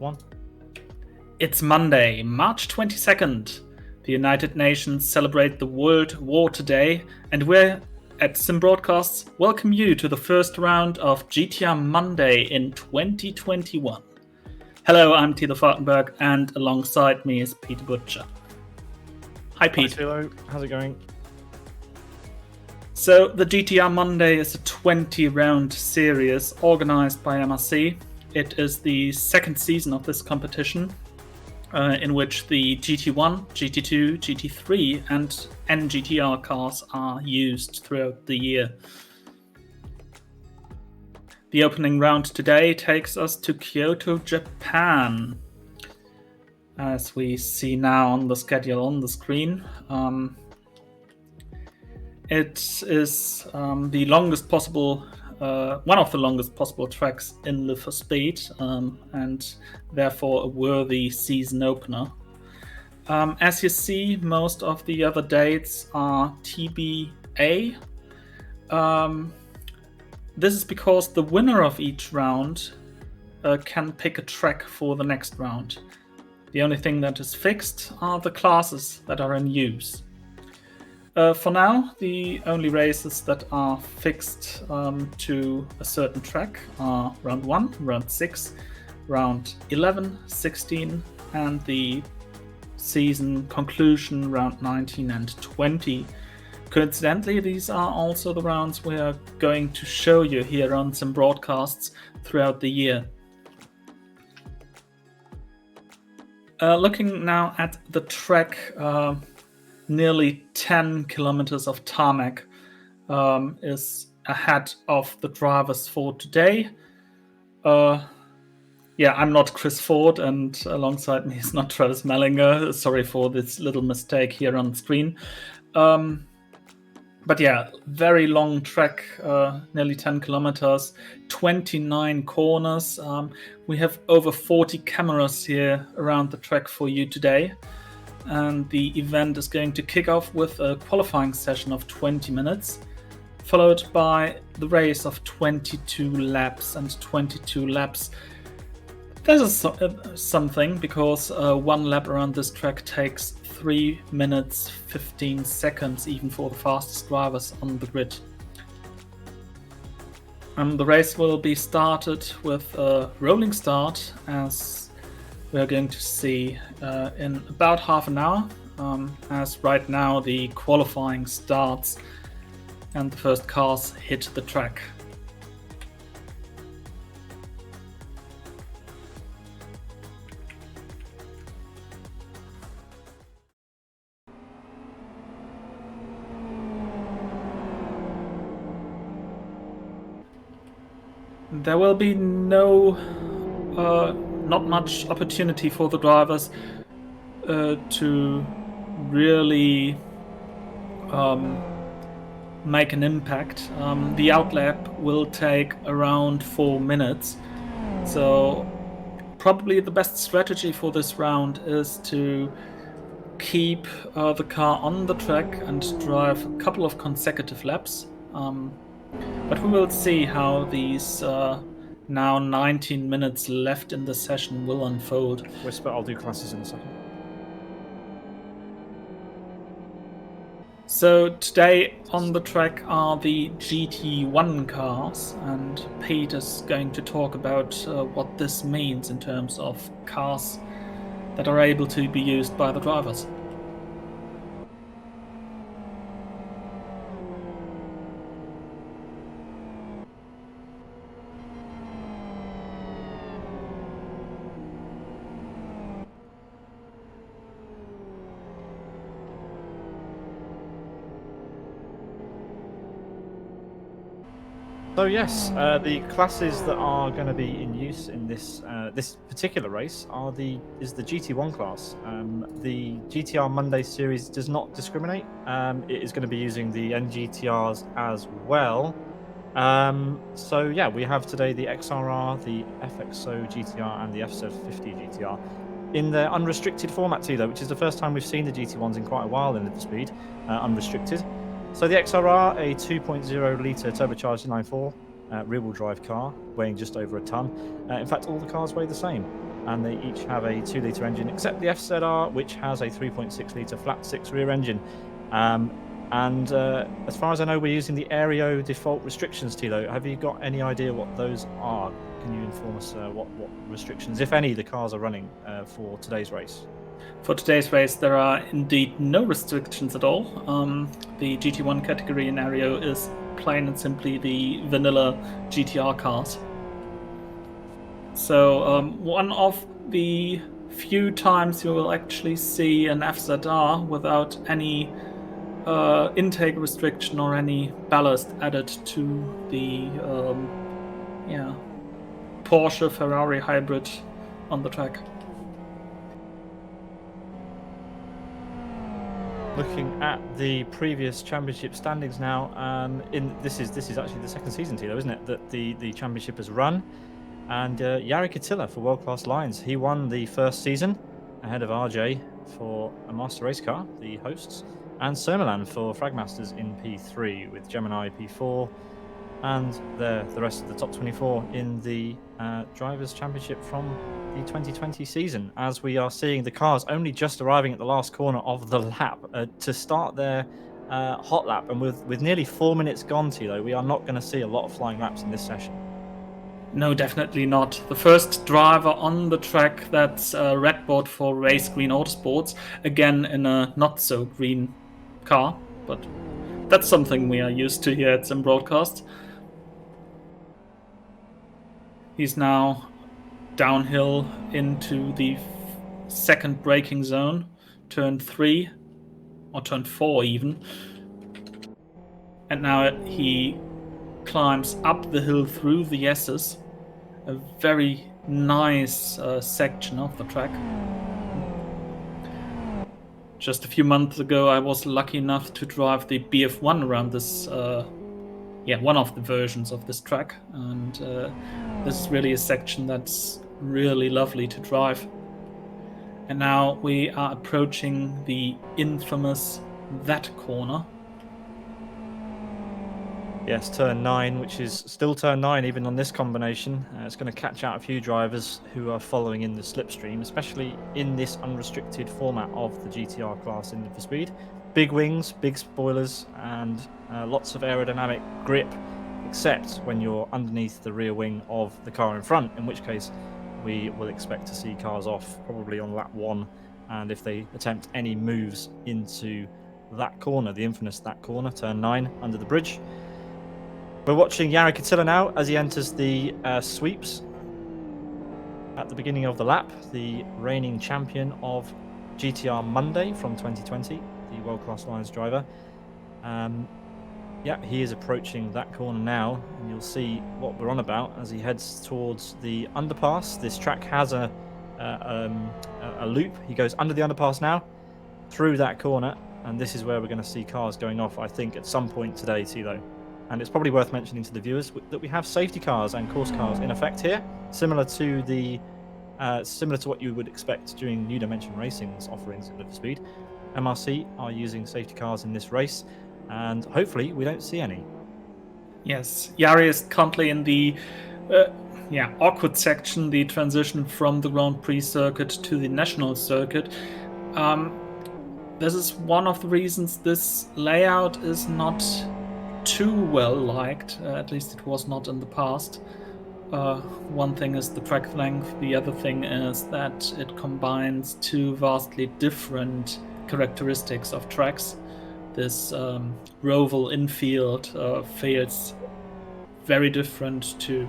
1. It's Monday, March 22nd. The United Nations celebrate the World Water Day, and we're at Sim Broadcasts welcome you to the first round of GTR Monday in 2021. Hello, I'm Thilo Falkenberg, and alongside me is Peter Butcher. Hi, Pete. Hi, Thilo. How's it going? So, the GTR Monday is a 20-round series organized by MRC. It is the second season of this competition, in which the GT1, GT2, GT3 and NGTR cars are used throughout the year. The opening round today takes us to Kyoto, Japan. As we see now on the schedule on the screen, it is the longest possible one of the longest possible tracks in Live for Speed, and therefore a worthy season opener. As you see, most of the other dates are TBA. This is because the winner of each round can pick a track for the next round. The only thing that is fixed are the classes that are in use. For now, the only races that are fixed to a certain track are round 1, round 6, round 11, 16, and the season conclusion round 19 and 20. Coincidentally, these are also the rounds we are going to show you here on some broadcasts throughout the year. Looking now at the track, nearly 10 kilometers of tarmac is ahead of the drivers for today. I'm not Chris Ford, and alongside me is not Travis Mellinger. Sorry for this little mistake here on screen. But yeah, very long track, nearly 10 kilometers, 29 corners. We have over 40 cameras here around the track for you today. And the event is going to kick off with a qualifying session of 20 minutes, followed by the race of 22 laps. And 22 laps, that is something, because one lap around this track takes 3 minutes 15 seconds, even for the fastest drivers on the grid. The race will be started with a rolling start, as we are going to see in about half an hour, as right now the qualifying starts and the first cars hit the track. There will be not much opportunity for the drivers to really make an impact. The outlap will take around 4 minutes, so probably the best strategy for this round is to keep the car on the track and drive a couple of consecutive laps. But we will see how these now 19 minutes left in the session will unfold. Whisper, I'll do classes in a second. So today on the track are the GT1 cars, and Pete is going to talk about what this means in terms of cars that are able to be used by the drivers. So yes, the classes that are going to be in use in this this particular race is the GT1 class. The GTR Monday series does not discriminate. It is going to be using the NGTRs as well. So yeah, we have today the XRR, the FXO GTR, and the FZ50 GTR in the unrestricted format too, though, which is the first time we've seen the GT1s in quite a while in Live for Speed, unrestricted. So the XRR, a 2.0 litre turbocharged 9.4, rear-wheel drive car weighing just over a ton. In fact, all the cars weigh the same, and they each have a 2-litre engine, except the FZR, which has a 3.6-litre flat-six rear engine. And as far as I know, we're using the aero default restrictions, Thilo. Have you got any idea what those are? Can you inform us what restrictions, if any, the cars are running for today's race? For today's race, there are indeed no restrictions at all. The GT1 category in aero is plain and simply the vanilla GTR cars. So one of the few times you will actually see an FZR without any intake restriction or any ballast added to the Porsche Ferrari hybrid on the track. Looking at the previous championship standings now, this is actually the second season, Thilo, isn't it? That the championship has run, and Jari Katila for World Class Lions, he won the first season ahead of RJ for a Master Race Car, the hosts, and Somerland for Fragmasters in P3 with Gemini P4, and the rest of the top 24 in the Drivers' Championship from the 2020 season, as we are seeing the cars only just arriving at the last corner of the lap to start their hot lap. And with nearly 4 minutes gone, Thilo, we are not going to see a lot of flying laps in this session. No, definitely not. The first driver on the track that's red board for Race Green Autosports, again in a not so green car, but that's something we are used to here at Sim Broadcast. He's now downhill into the second braking zone, turn 3 or turn 4 even, and now he climbs up the hill through the S's, a very nice section of the track. Just a few months ago I was lucky enough to drive the BF1 around this one of the versions of this track, and this is really a section that's really lovely to drive. And now we are approaching the infamous that corner. Yes, turn 9, which is still turn 9 even on this combination. It's going to catch out a few drivers who are following in the slipstream, especially in this unrestricted format of the GTR class in Need for Speed. Big wings, big spoilers, and lots of aerodynamic grip, except when you're underneath the rear wing of the car in front, in which case we will expect to see cars off probably on lap 1, and if they attempt any moves into that corner, the infamous that corner, turn 9 under the bridge. We're watching Jari Katila now as he enters the sweeps at the beginning of the lap, the reigning champion of GTR Monday from 2020, the World Class Lions driver. He is approaching that corner now, and you'll see what we're on about as he heads towards the underpass. This track has a loop. He goes under the underpass now, through that corner, and this is where we're going to see cars going off, I think, at some point today, Thilo. And it's probably worth mentioning to the viewers that we have safety cars and course cars in effect here, similar to what you would expect during New Dimension Racing's offerings at Need for Speed. MRC are using safety cars in this race, and hopefully we don't see any. Yes, Jari is currently in the awkward section, the transition from the Grand Prix circuit to the National circuit. This is one of the reasons this layout is not too well liked, at least it was not in the past. One thing is the track length, the other thing is that it combines two vastly different characteristics of tracks. This Roval infield feels very different to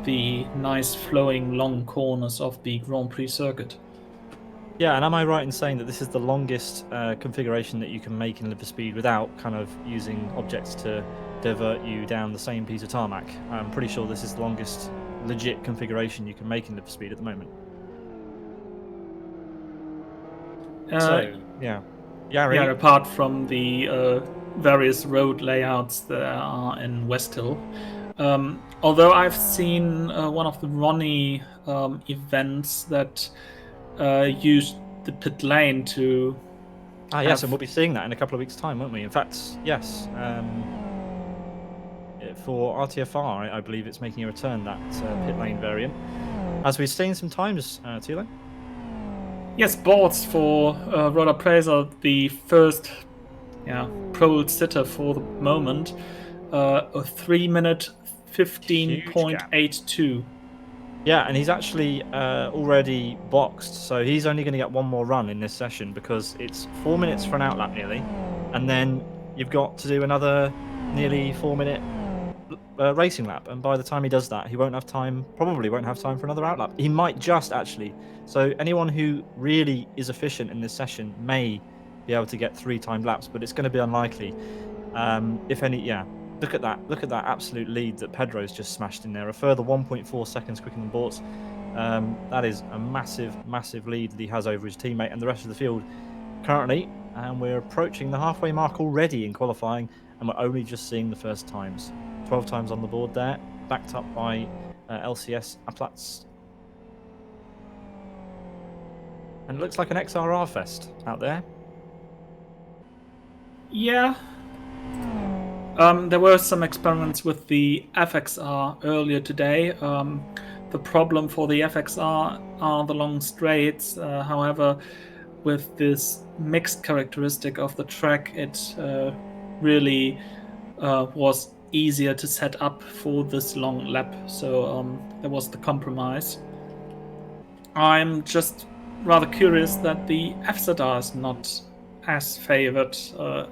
the nice flowing long corners of the Grand Prix circuit. Yeah, and am I right in saying that this is the longest configuration that you can make in Need for Speed without kind of using objects to divert you down the same piece of tarmac? I'm pretty sure this is the longest legit configuration you can make in Need for Speed at the moment. Jari. Apart from the various road layouts there are in West Hill. Although I've seen one of the Ronnie events that used the pit lane to... yes, and we'll be seeing that in a couple of weeks' time, won't we? In fact, yes. for RTFR, I believe it's making a return, that pit lane variant. As we've seen some times, Thilo. Yes, boards for Roda Praiser, the first pole sitter for the moment. A 3-minute 15.82. Yeah, and he's actually already boxed, so he's only going to get one more run in this session because it's 4 minutes for an outlap nearly, and then you've got to do another nearly 4-minute racing lap, and by the time he does that, he probably won't have time for another outlap. He might just actually. So anyone who really is efficient in this session may be able to get 3 timed laps, but it's going to be unlikely. If any, yeah. Look at that absolute lead that Pedro's just smashed in there. A further 1.4 seconds quicker than Bortz. That is a massive lead that he has over his teammate and the rest of the field currently. And we're approaching the halfway mark already in qualifying, and we're only just seeing the first times. 12 times on the board there, backed up by LCS Aplatz. And it looks like an XRR fest out there. Yeah. There were some experiments with the FXR earlier today. The problem for the FXR are the long straights. However, with this mixed characteristic of the track, it really was easier to set up for this long lap. So there was the compromise. I'm just rather curious that the FZR is not as favored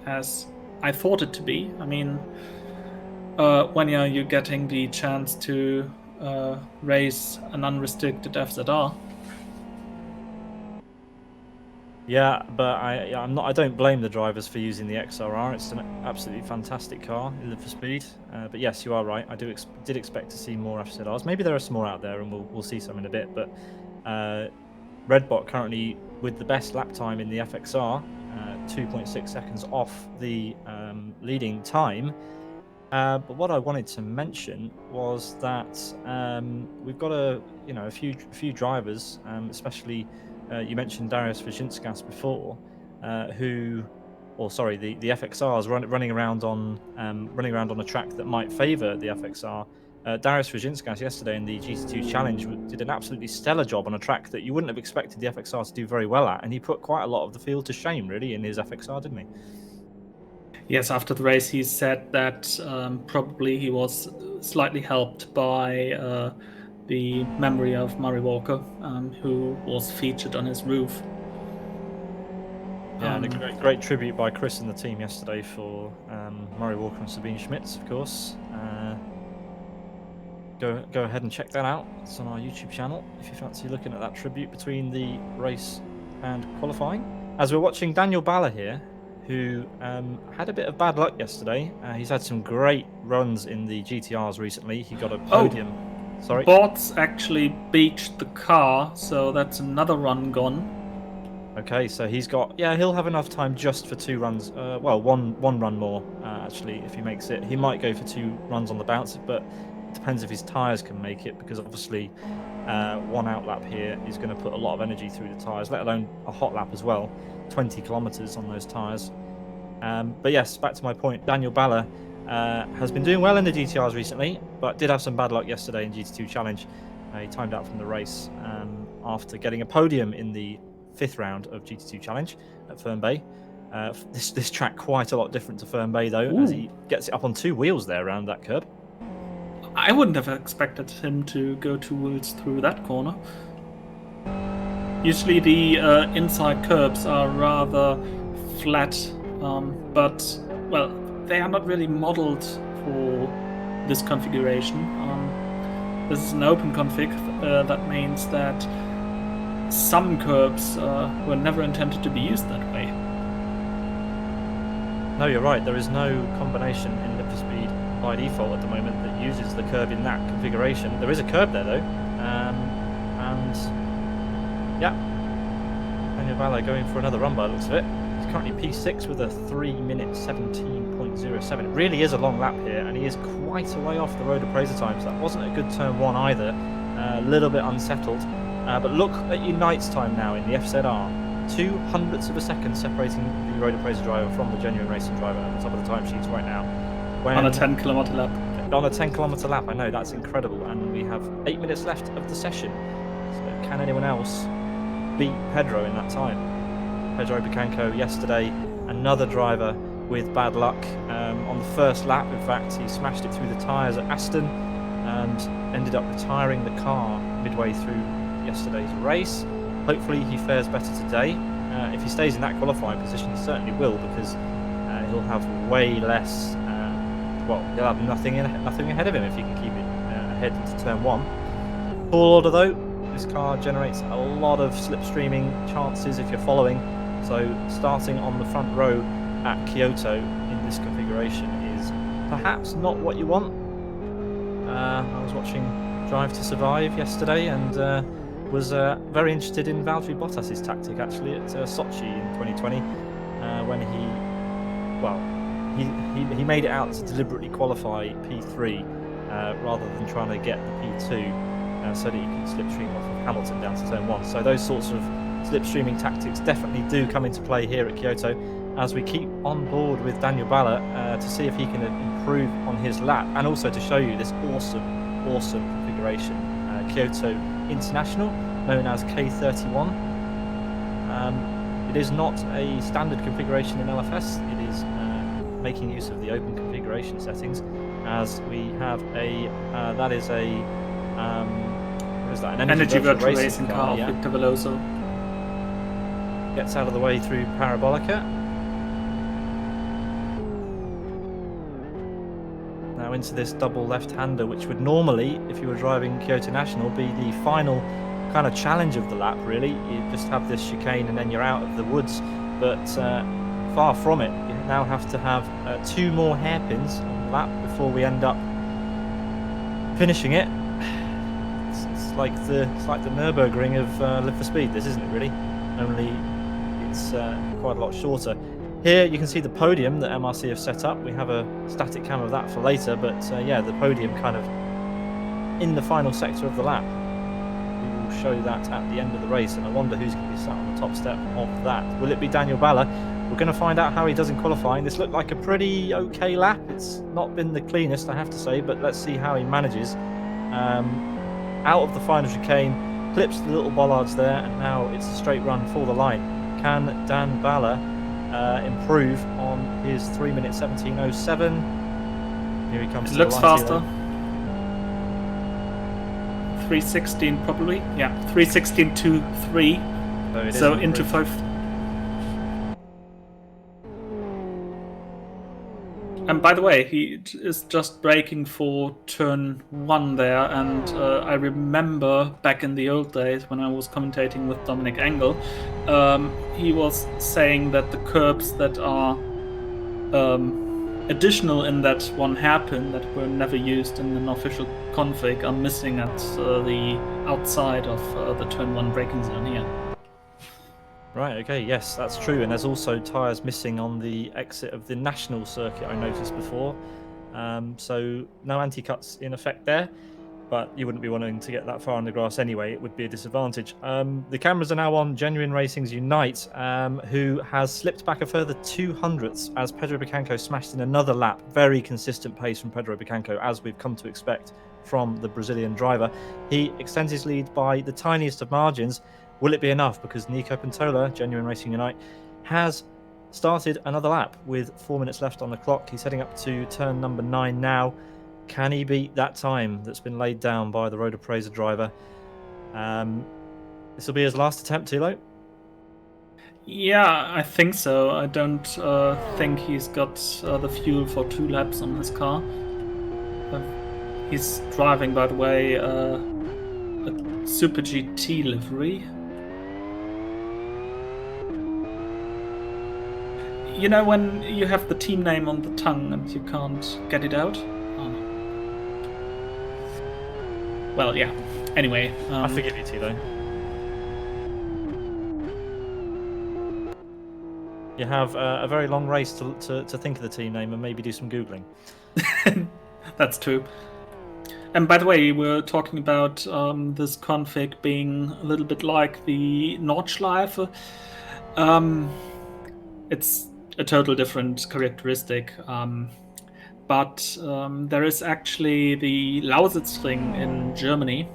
as I thought it to be. I mean, when you're getting the chance to race an unrestricted FZR. Yeah, but I don't blame the drivers for using the XRR. It's an absolutely fantastic car for speed. But yes, you are right. I did expect to see more FZRs. Maybe there are some more out there, and we'll see some in a bit. But Redbot currently with the best lap time in the FXR. 2.6 seconds off the leading time. But what I wanted to mention was that we've got a few drivers, especially you mentioned Darius Vajinskis before, the FXRs running around on a track that might favour the FXR. Darius Vajinskis yesterday in the GT2 Challenge did an absolutely stellar job on a track that you wouldn't have expected the FXR to do very well at, and he put quite a lot of the field to shame, really, in his FXR, didn't he? Yes, after the race he said that probably he was slightly helped by the memory of Murray Walker, who was featured on his roof. Yeah, and a great tribute by Chris and the team yesterday for Murray Walker and Sabine Schmitz, of course. Go ahead and check that out. It's on our YouTube channel if you fancy looking at that tribute between the race and qualifying. As we're watching Daniel Balla here, who had a bit of bad luck yesterday. He's had some great runs in the GTRs recently. He got a podium. Sorry? Bortz actually beached the car, so that's another run gone. Okay, so he'll have enough time just for 2 runs. One run more, actually, if he makes it. He might go for 2 runs on the bounce, but it depends if his tyres can make it, because obviously one outlap here is going to put a lot of energy through the tyres, let alone a hot lap as well. 20 kilometers on those tyres. But yes, back to my point, Daniel Balla has been doing well in the GTRs recently, but did have some bad luck yesterday in GT2 Challenge. He timed out from the race after getting a podium in the 5th round of GT2 Challenge at Fern Bay. This track quite a lot different to Fern Bay though, as he gets it up on 2 wheels there around that curb. I wouldn't have expected him to go 2 wheels through that corner. Usually the inside curbs are rather flat, but, well, they are not really modeled for this configuration. This is an open config. That means that some curbs were never intended to be used that way. No, you're right. There is no combination in Need for Speed by default at the moment that uses the curb in that configuration. There is a curb there, though. And yeah, Daniel Balla going for another run by the looks of it. He's currently P6 with a 3-minute 17.07. It really is a long lap here, and he is quite a way off the road appraiser times. That wasn't a good turn 1 either. A little bit unsettled. But look at Unite's time now in the FZR. 0.02 of a second separating the road appraiser driver from the genuine racing driver at the top of the timesheets right now. On a 10-kilometer lap. On a 10-kilometer lap, I know, that's incredible. And we have 8 minutes left of the session. So can anyone else beat Pedro in that time? Pedro Bicanco yesterday, another driver with bad luck. On the first lap, in fact, he smashed it through the tyres at Aston and ended up retiring the car midway through yesterday's race. Hopefully he fares better today. If he stays in that qualifying position, he certainly will, because he'll have way less. He'll have nothing ahead of him if he can keep it ahead into turn 1. Tall order though, this car generates a lot of slipstreaming chances if you're following. So starting on the front row at Kyoto in this configuration is perhaps not what you want. I was watching Drive to Survive yesterday and was very interested in Valtteri Bottas's tactic actually at Sochi in 2020 when he made it out to deliberately qualify P3 rather than trying to get the P2 so that he could slipstream off of Hamilton down to turn 1. So those sorts of slipstreaming tactics definitely do come into play here at Kyoto, as we keep on board with Daniel Balla to see if he can improve on his lap, and also to show you this awesome configuration. Kyoto International, known as K31. It is not a standard configuration in LFS. It is making use of the open configuration settings, as we have an energy virtual racing car, yeah. Victor Veloso gets out of the way through Parabolica. Now into this double left-hander, which would normally, if you were driving Kyoto National, be the final kind of challenge of the lap, really. You just have this chicane and then you're out of the woods, but far from it. You now have to have 2 more hairpins on the lap before we end up finishing it. It's like the Nürburgring of Live for Speed, this, isn't it, really? Only it's quite a lot shorter. Here you can see the podium that MRC have set up. We have a static cam of that for later, but yeah, the podium kind of in the final sector of the lap. We will show that at the end of the race, and I wonder who's going to be sat on the top step of that. Will it be Daniel Balla? We're going to find out how he does in qualifying. This looked like a pretty okay lap. It's not been the cleanest, I have to say, but let's see how he manages. Out of the final chicane, clips the little bollards there, and now it's a straight run for the line. Can Dan Balla improve on his 3-minute 17:07? Here he comes. It looks faster. 3:16 probably. Yeah, 3:16.23. So into 5. And by the way, he is just braking for turn 1 there, and I remember back in the old days when I was commentating with Dominic Engel, he was saying that the curbs that are additional in that 1 hairpin that were never used in an official config are missing at the outside of the turn 1 braking zone here. Right, okay, yes, that's true. And there's also tyres missing on the exit of the national circuit, I noticed before. So no anti-cuts in effect there, but you wouldn't be wanting to get that far on the grass anyway. It would be a disadvantage. The cameras are now on Genuine Racing's Unite, who has slipped back a further 200ths as Pedro Bicanco smashed in another lap. Very consistent pace from Pedro Bicanco, as we've come to expect from the Brazilian driver. He extends his lead by the tiniest of margins. Will it be enough? Because Nico Pantola, Genuine Racing Unite, has started another lap with 4 minutes left on the clock. He's heading up to turn number 9 now. Can he beat that time that's been laid down by the Road Appraiser driver? This will be his last attempt, Thilo? Yeah, I think so. I don't think he's got the fuel for 2 laps on his car. He's driving, by the way, a Super GT livery. You know when you have the team name on the tongue and you can't get it out? Oh. Well, yeah. Anyway. I forgive you, Thilo. You have a very long race to think of the team name and maybe do some Googling. That's true. And by the way, we're talking about this config being a little bit like the Nordschleife. It's a total different characteristic. but there is actually the Lausitzring in Germany,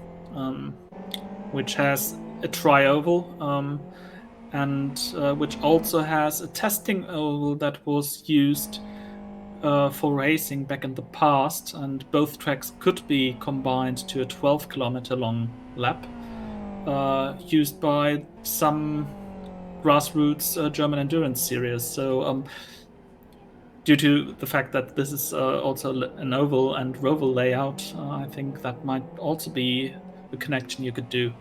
which has a tri-oval, and which also has a testing oval that was used for racing back in the past, and both tracks could be combined to a 12-kilometer long lap, used by some grassroots German endurance series. So due to the fact that this is also an oval and roval layout, I think that might also be a connection you could do.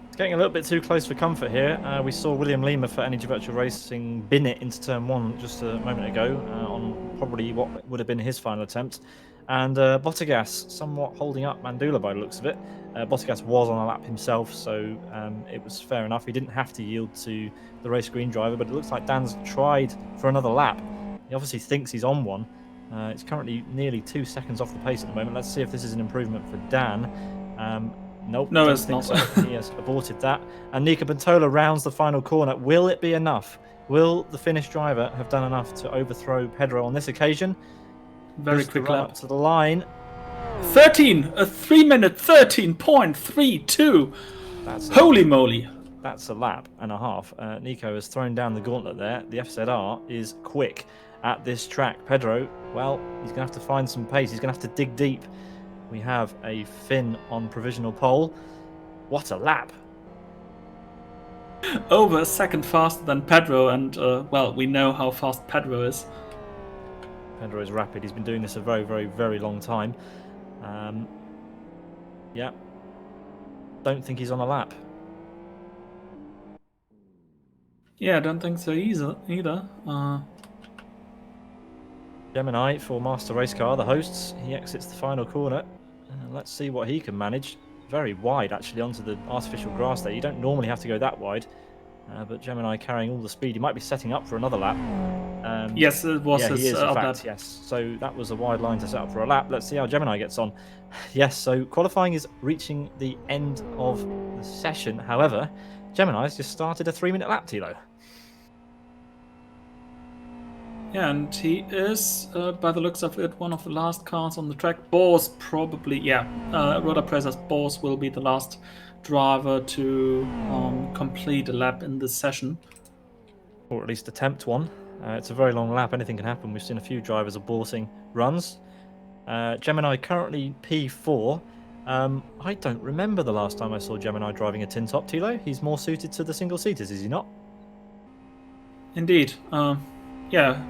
It's getting a little bit too close for comfort here. We saw William Lima for Energy Virtual Racing bin it into turn one just a moment ago on probably what would have been his final attempt. And Bottas somewhat holding up Mandula by the looks of it. Bottas was on a lap himself, so it was fair enough. He didn't have to yield to the race green driver, but it looks like Dan's tried for another lap. He obviously thinks he's on one. It's currently nearly 2 seconds off the pace at the moment. Let's see if this is an improvement for Dan. Nope, No, don't it's think not. so. He has aborted that. And Nika Bentola rounds the final corner. Will it be enough? Will the Finnish driver have done enough to overthrow Pedro on this occasion? Very Just quick the run lap. up to the line. 13! A 3-minute 13.32! Holy moly! That's a lap and a half. Nico has thrown down the gauntlet there. The FZR is quick at this track. Pedro, well, he's going to have to find some pace. He's going to have to dig deep. We have a Finn on provisional pole. What a lap. Over a second faster than Pedro, and well, we know how fast Pedro is. Pedro is rapid. He's been doing this a very, very, very long time. Yeah. Don't think he's on a lap. Yeah, I don't think so either. Gemini for Master Race Car, the hosts. He exits the final corner. Let's see what he can manage. Very wide, actually, onto the artificial grass there. You don't normally have to go that wide. But Gemini carrying all the speed. He might be setting up for another lap. Yes, it was his he is, in fact, lap. yes. So that was a wide line to set up for a lap. Let's see how Gemini gets on. Yes, so qualifying is reaching the end of the session. However, Gemini's just started a 3-minute lap, Thilo. Yeah, and he is, by the looks of it, one of the last cars on the track. Bors probably, yeah. Roda Pressers Bors will be the last driver to complete a lap in this session. Or at least attempt one. It's a very long lap. Anything can happen. We've seen a few drivers aborting runs. Gemini currently P4. I don't remember the last time I saw Gemini driving a tin top, Thilo. He's more suited to the single seaters, is he not? Indeed. Yeah.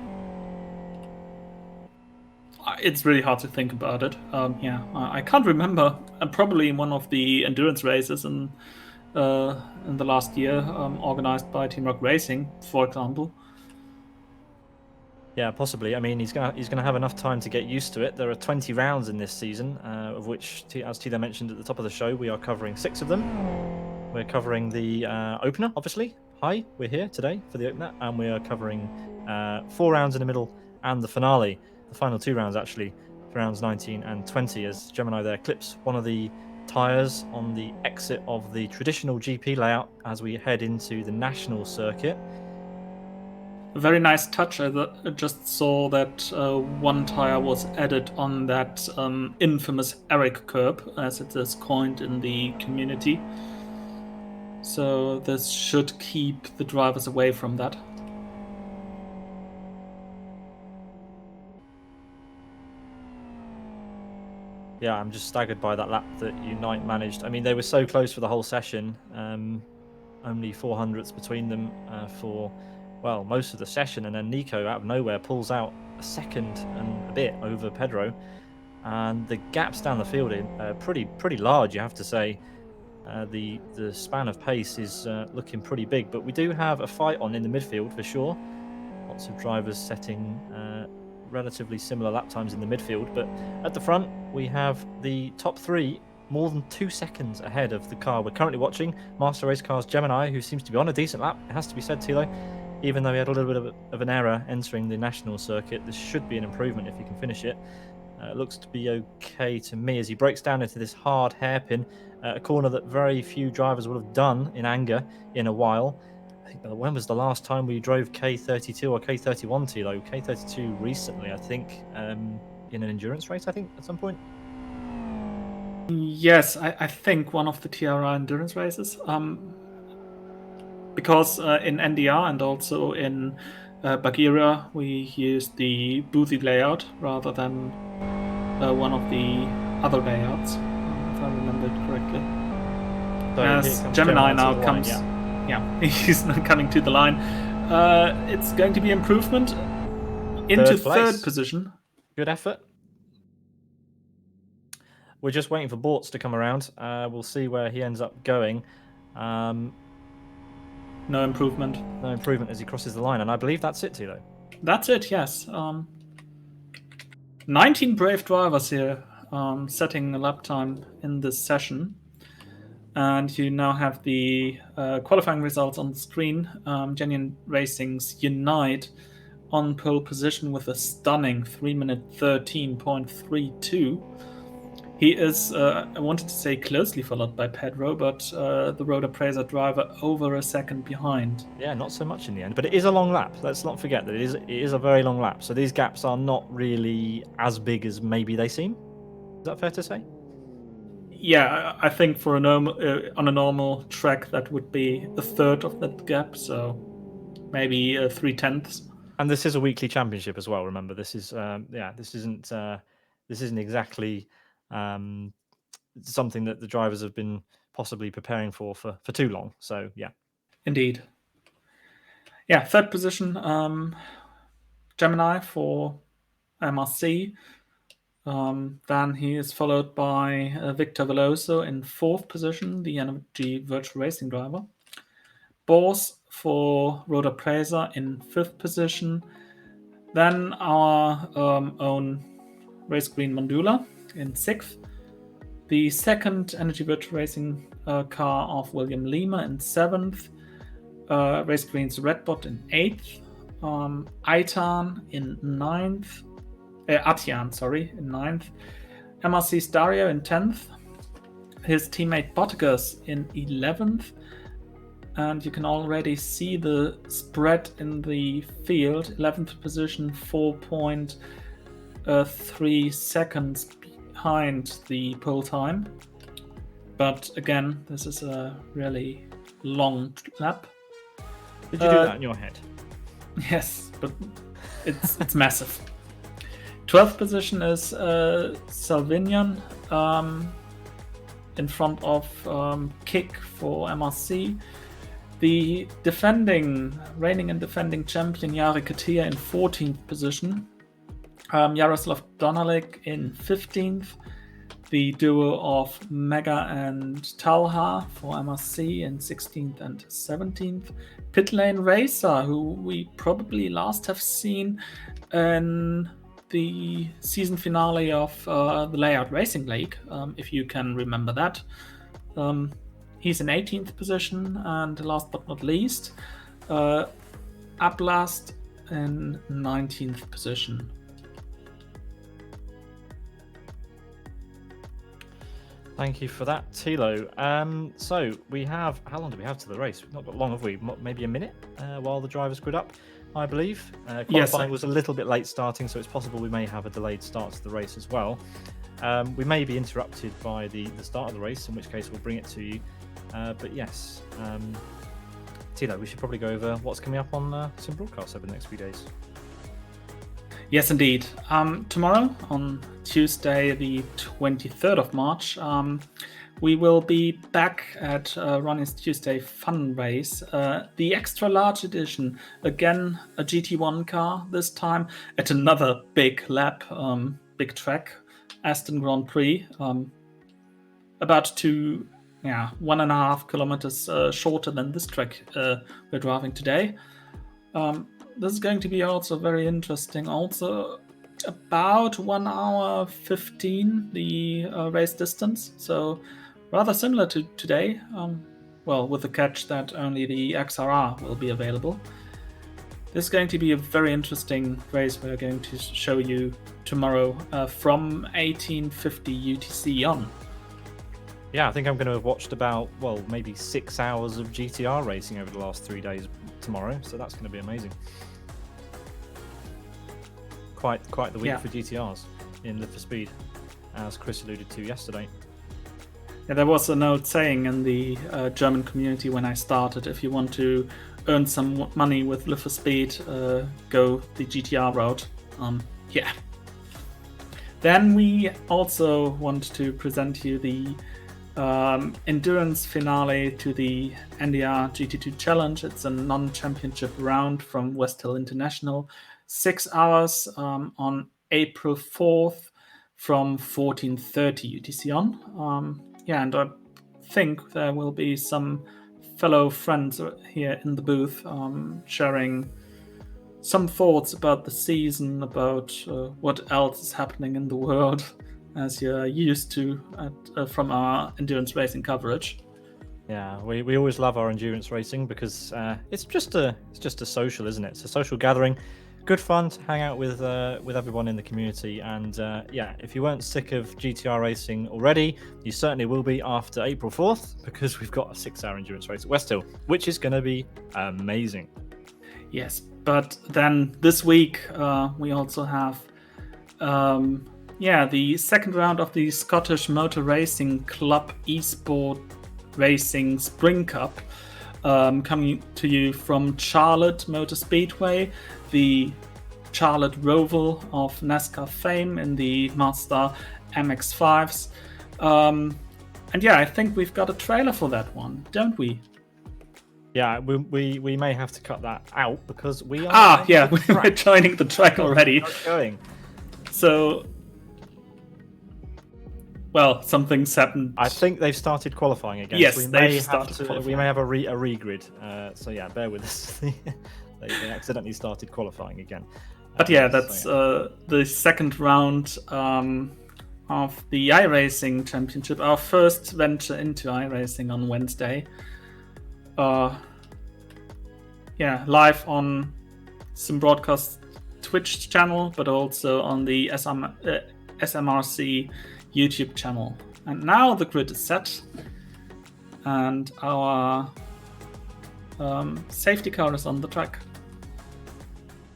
It's really hard to think about it. Yeah, I can't remember. Probably in one of the endurance races in the last year, organized by Team Rock Racing, for example. Yeah, possibly. I mean, he's gonna have enough time to get used to it. There are 20 rounds in this season, of which, as Thilo mentioned at the top of the show, we are covering 6 of them. We're covering the opener, obviously. Hi, we're here today for the opener, and we are covering 4 rounds in the middle and the finale. The final 2 rounds, actually, for rounds 19 and 20, as Gemini there clips one of the tyres on the exit of the traditional GP layout as we head into the national circuit. A very nice touch. I just saw that one tire was added on that infamous Eric curb, as it is coined in the community. So this should keep the drivers away from that. Yeah, I'm just staggered by that lap that Unite managed. I mean, they were so close for the whole session. Only 400ths between them for, well, most of the session. And then Nico, out of nowhere, pulls out a second and a bit over Pedro. And the gaps down the field are pretty large, you have to say. The span of pace is looking pretty big. But we do have a fight on in the midfield, for sure. Lots of drivers setting relatively similar lap times in the midfield, but at the front we have the top 3 more than 2 seconds ahead of the car we're currently watching, Master Race Car's Gemini, who seems to be on a decent lap, it has to be said, Thilo. Even though he had a little bit of an error entering the national circuit, this should be an improvement if he can finish it. It looks to be okay to me as he breaks down into this hard hairpin, a corner that very few drivers would have done in anger in a while. think when was the last time we drove K32 or K31, Thilo? K32 recently, I think, in an endurance race, I think, at some point. Yes, I think one of the TRI endurance races. Because in NDR and also in Bagheera, we used the boothy layout rather than one of the other layouts, if I remember it correctly. So as Gemini now comes, he's now coming to the line. It's going to be improvement into third position. Good effort. We're just waiting for Bortz to come around. We'll see where he ends up going. No improvement. No improvement as he crosses the line, and I believe that's it, Thilo. That's it, yes. 19 brave drivers here setting a lap time in this session. And you now have the qualifying results on the screen. Genuine Racing's Unite on pole position with a stunning 3-minute 13.32. He is, I wanted to say closely followed by Pedro, but the Road Appraiser driver over a second behind. Yeah, not so much in the end, but it is a long lap. Let's not forget that it is a very long lap. So these gaps are not really as big as maybe they seem. Is that fair to say? Yeah, I think for on a normal track that would be a third of that gap, so maybe 3/10. And this is a weekly championship as well. Remember, this is this isn't exactly something that the drivers have been possibly preparing for too long. So yeah, indeed. Yeah, third position, Gemini for MRC. Then he is followed by Victor Veloso in fourth position, the Energy Virtual Racing driver. Bors for Road Appraiser in fifth position. Then our own Race Green Mondula in sixth. The second Energy Virtual Racing car of William Lima in seventh. Race Green's Redbot in eighth. Aitan in ninth. Atian, in ninth. MRC's Dario in 10th. His teammate Bottas in 11th. And you can already see the spread in the field. 11th position, 4.3 seconds behind the pole time. But again, this is a really long lap. Did you do that in your head? Yes, but it's massive. 12th position is Salvinian in front of Kick for MRC. The reigning and defending champion Jari Katia in 14th position. Jaroslav Donalik in 15th. The duo of Mega and Talha for MRC in 16th and 17th. Pit Lane Racer, who we probably last have seen in the season finale of the Layout Racing League, if you can remember that. He's in 18th position, and last but not least, Ablast in 19th position. Thank you for that, Thilo. So we have, how long do we have to the race? We've not got long, have we? Maybe a minute while the drivers grid up, I believe. Qualifying was a little bit late starting, so it's possible we may have a delayed start to the race as well. We may be interrupted by the start of the race, in which case we'll bring it to you. But yes, Thilo, we should probably go over what's coming up on Sim Broadcast over the next few days. Yes, indeed. Tomorrow, on Tuesday, the 23rd of March, we will be back at Ronnie's Tuesday Fun Race, the extra large edition. Again, a GT1 car, this time at another big lap, big track, Aston Grand Prix. About 1.5 kilometers shorter than this track we're driving today. This is going to be also very interesting. Also, about 1 hour 15 the race distance, so rather similar to today. Well, with the catch that only the XRR will be available. This is going to be a very interesting race we're going to show you tomorrow from 1850 UTC on. Yeah, I think I'm going to have watched about, well, maybe 6 hours of GTR racing over the last 3 days tomorrow, so that's going to be amazing. Quite the week for GTRs in Live for Speed, as Chris alluded to yesterday. Yeah, there was a note saying in the German community when I started, if you want to earn some money with Live for Speed, go the GTR route. Yeah. Then we also want to present you the endurance finale to the NDR GT2 Challenge. It's a non-championship round from Westhill International. 6 hours on April 4th from 14:30 UTC on. Yeah, and I think there will be some fellow friends here in the booth sharing some thoughts about the season, about what else is happening in the world, as you're used to from our endurance racing coverage. Yeah, we always love our endurance racing because it's just a social, isn't it? It's a social gathering, good fun to hang out with everyone in the community. And yeah, if you weren't sick of GTR racing already, you certainly will be after April 4th, because we've got a 6-hour endurance race at Westhill, which is going to be amazing. Yes, but then this week we also have the second round of the Scottish Motor Racing Club Esport Racing Spring Cup, coming to you from Charlotte Motor Speedway, the Charlotte Roval of NASCAR fame in the Mazda MX-5s. And yeah, I think we've got a trailer for that one, don't we? Yeah, we may have to cut that out because we are. We're joining the track already. Going. So, well, something's happened. I think they've started qualifying again. Yes, so we may have a regrid. So yeah, bear with us. they accidentally started qualifying again. But yeah, that's the second round of the iRacing Championship. Our first venture into iRacing on Wednesday. Live on some broadcast Twitch channel, but also on the SMRC YouTube channel. And now the grid is set, and our safety car is on the track.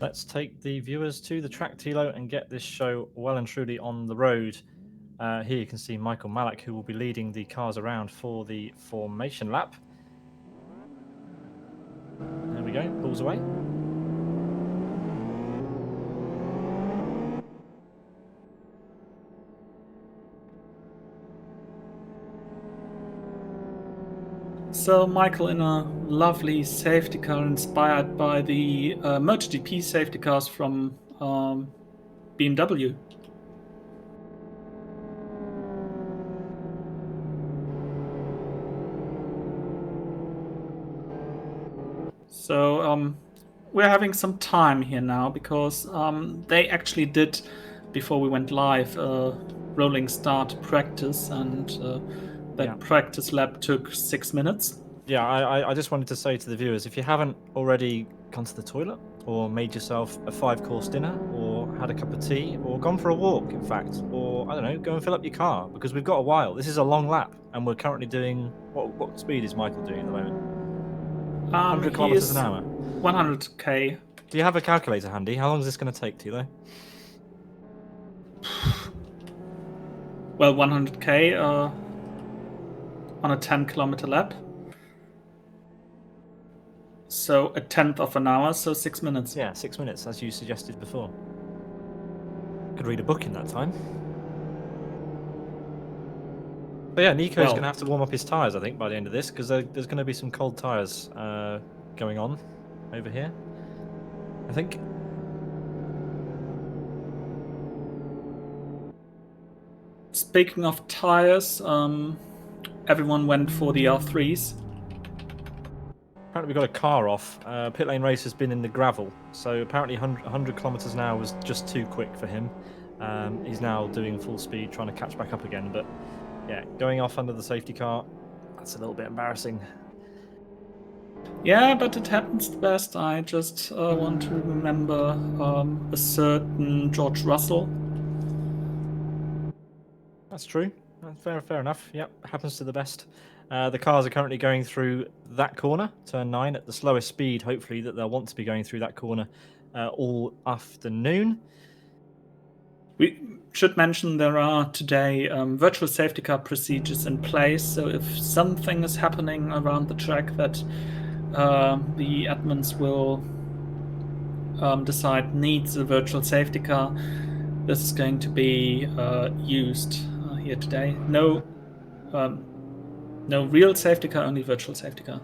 Let's take the viewers to the track, Thilo, and get this show well and truly on the road. Here you can see Michael Malak, who will be leading the cars around for the formation lap. There we go, pulls away. So Michael in a lovely safety car inspired by the MotoGP safety cars from BMW. So we're having some time here now because they actually did, before we went live, rolling start practice, and that practice lap took 6 minutes. Yeah, I just wanted to say to the viewers, if you haven't already gone to the toilet or made yourself a 5-course dinner or had a cup of tea or gone for a walk, in fact, or, I don't know, go and fill up your car, because we've got a while. This is a long lap, and we're currently doing... What speed is Michael doing at the moment? 100 kilometers an hour. 100k. Do you have a calculator handy? How long is this going to take, Thilo? Well, 100k on a 10-kilometer lap. So a tenth of an hour, so 6 minutes. Yeah, 6 minutes, as you suggested before. Could read a book in that time. But yeah, Nico's going to have to warm up his tyres, I think, by the end of this, because there's going to be some cold tyres going on over here, I think. Speaking of tyres, everyone went for the R3s. Apparently we got a car off. Pit lane race has been in the gravel, so apparently 100 kilometers an hour was just too quick for him. He's now doing full speed, trying to catch back up again, but yeah, going off under the safety car, that's a little bit embarrassing. Yeah, but it happens the best. I just want to remember a certain George Russell. That's true. Fair enough. Yep, happens to the best. The cars are currently going through that corner, turn 9, at the slowest speed, hopefully, that they'll want to be going through that corner all afternoon. We should mention there are today virtual safety car procedures in place. So if something is happening around the track that the admins will decide needs a virtual safety car, this is going to be used here today. No real safety car, only virtual safety car.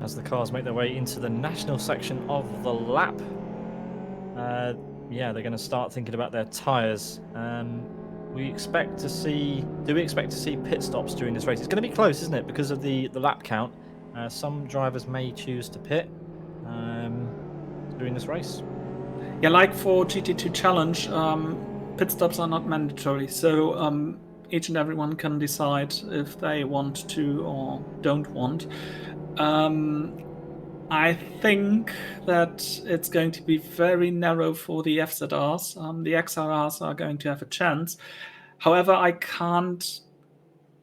As the cars make their way into the national section of the lap, they're going to start thinking about their tyres. Do we expect to see pit stops during this race? It's going to be close, isn't it? Because of the lap count. Some drivers may choose to pit during this race. Yeah, like for GT2 Challenge, pit stops are not mandatory. So each and everyone can decide if they want to or don't want. I think that it's going to be very narrow for the FZRs. The XRRs are going to have a chance. However, I can't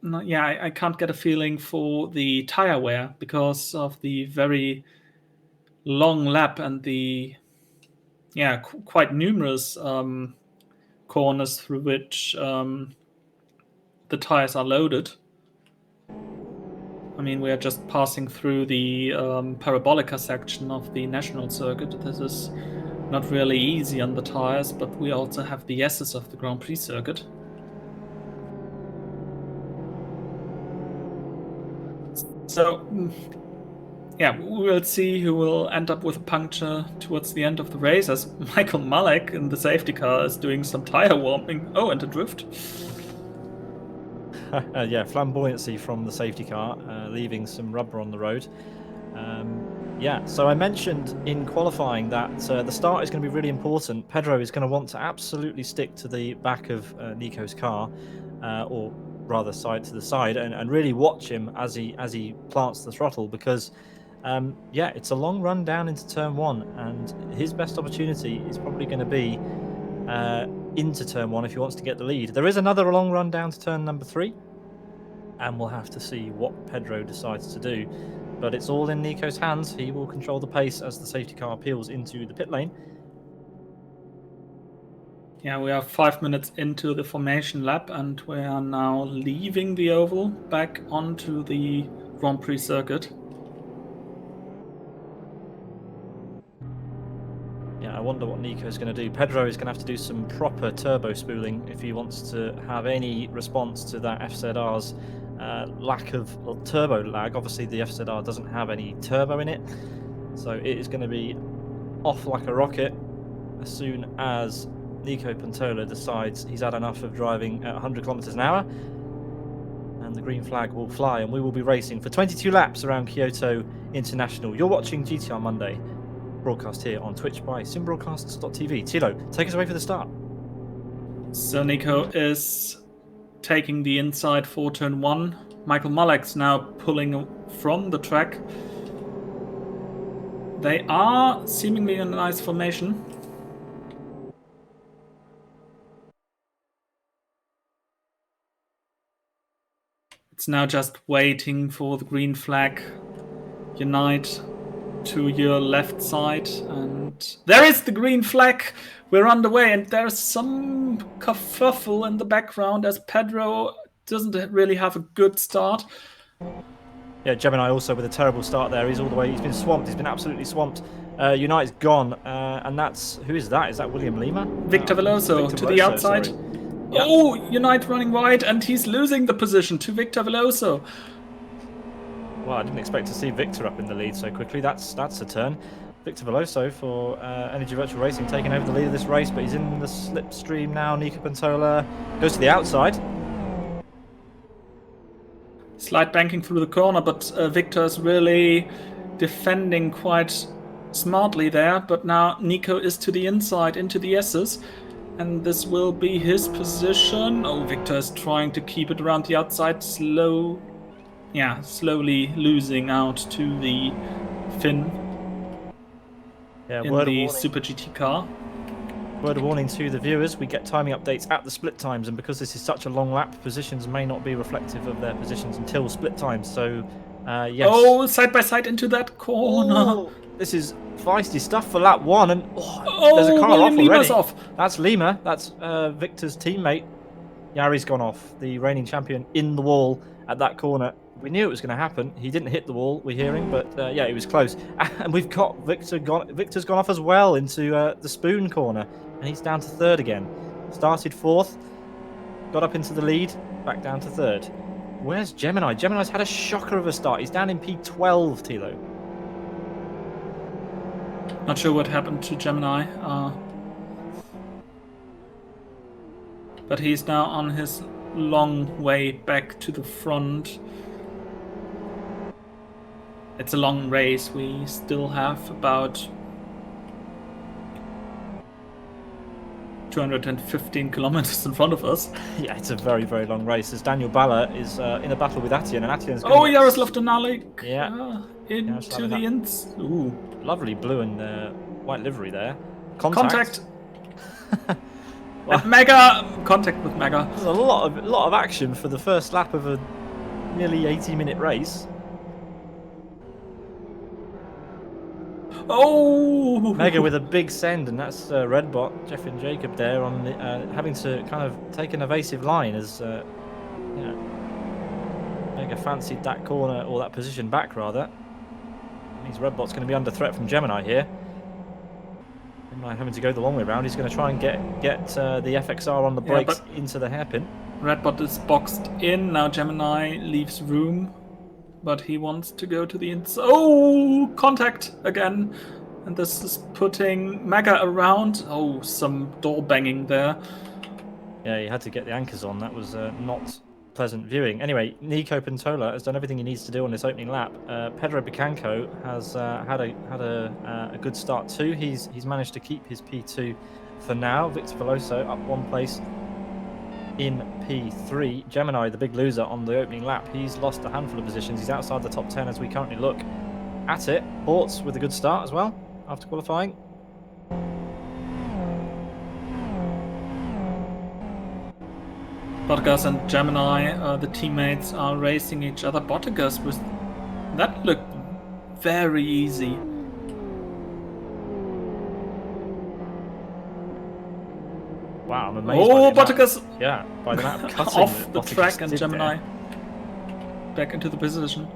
get a feeling for the tire wear because of the very long lap and the quite numerous corners through which the tires are loaded. I mean, we are just passing through the Parabolica section of the national circuit. This is not really easy on the tires, but we also have the S's of the Grand Prix circuit. So, yeah, we will see who will end up with a puncture towards the end of the race, as Michael Malek in the safety car is doing some tire warming. Oh, and a drift. Flamboyancy from the safety car, leaving some rubber on the road. So I mentioned in qualifying that the start is going to be really important. Pedro is going to want to absolutely stick to the back of Nico's car, or rather side to the side, and really watch him as he plants the throttle, because it's a long run down into turn 1, and his best opportunity is probably going to be into turn 1 if he wants to get the lead. There is another long run down to turn number 3, and we'll have to see what Pedro decides to do. But it's all in Nico's hands. He will control the pace as the safety car peels into the pit lane. Yeah, we are 5 minutes into the formation lap, and we are now leaving the oval back onto the Grand Prix circuit. Yeah, I wonder what Nico's going to do. Pedro is going to have to do some proper turbo spooling if he wants to have any response to that FZR's lack of turbo lag. Obviously, the FZR doesn't have any turbo in it, so it is going to be off like a rocket as soon as Nico Pantola decides he's had enough of driving at 100 kilometers an hour, and the green flag will fly, and we will be racing for 22 laps around Kyoto International. You're watching GTR Monday, broadcast here on Twitch by simbroadcasts.tv. Thilo, take us away for the start. So Nico is taking the inside for turn 1. Michael Malek's now pulling from the track. They are seemingly in a nice formation. It's now just waiting for the green flag. Unite to your left side, and there is the green flag. We're underway, and there's some kerfuffle in the background as Pedro doesn't really have a good start. Yeah, Gemini also with a terrible start there. He's been swamped. He's been absolutely swamped. Unite's gone, and who is that? Is that William Lima? Victor Veloso to the outside. Yeah. Oh, Unite running wide, and he's losing the position to Victor Veloso. Well, I didn't expect to see Victor up in the lead so quickly. That's a turn. Victor Veloso for Energy Virtual Racing taking over the lead of this race, but he's in the slipstream now. Nico Pantola goes to the outside. Slight banking through the corner, but Victor's really defending quite smartly there. But now Nico is to the inside, into the S's, and this will be his position. Oh, Victor is trying to keep it around the outside, slowly losing out to the Finn. Yeah, in the Super GT car. Word of warning to the viewers, we get timing updates at the split times, and because this is such a long lap, positions may not be reflective of their positions until split times, so yes. Oh, side by side into that corner. Oh, this is feisty stuff for lap 1, and there's a car William off Lima's already. off. That's Lima, that's Victor's teammate. Yari's gone off, the reigning champion, in the wall at that corner. We knew it was going to happen. He didn't hit the wall, we're hearing, but yeah, it was close. And we've got Victor's gone off as well into the spoon corner, and he's down to third again. Started fourth, got up into the lead, back down to third. Where's Gemini? Gemini's had a shocker of a start. He's down in P12, Thilo. Not sure what happened to Gemini. But he's now on his long way back to the front. It's a long race. We still have about 215 kilometers in front of us. Yeah, it's a very, very long race. As Daniel Balla is in a battle with Atian, and Atian's Oh, Yaroslav Donalik. Yeah. Into the ends. Ooh. Lovely blue and white livery there. Contact. Well, Mega contact with Mega. There's a lot of action for the first lap of a nearly 80-minute race. Oh! Mega with a big send, and that's Redbot, Jeff and Jacob there on the, having to kind of take an evasive line as Mega fancied that corner, or that position back rather. That means Redbot's going to be under threat from Gemini here. Gemini having to go the long way around. He's going to try and get the FXR on the brakes into the hairpin. Redbot is boxed in, now Gemini leaves room. But he wants to go to the inside. Oh, contact again. And this is putting Mega around. Oh, some door banging there. Yeah, he had to get the anchors on. That was not pleasant viewing. Anyway, Nico Pintola has done everything he needs to do on this opening lap. Pedro Bicanco has had a good start too. He's managed to keep his P2 for now. Victor Veloso up one place in P3. Gemini, the big loser on the opening lap, he's lost a handful of positions. He's outside the top 10 as we currently look at it. Bortz with a good start as well after qualifying. Bottas and Gemini, the teammates, are racing each other. Bottas was... that looked very easy. Wow, I'm amazed. Oh, Bottas! Yeah, by the amount of cutting off the track, and Gemini back into the position.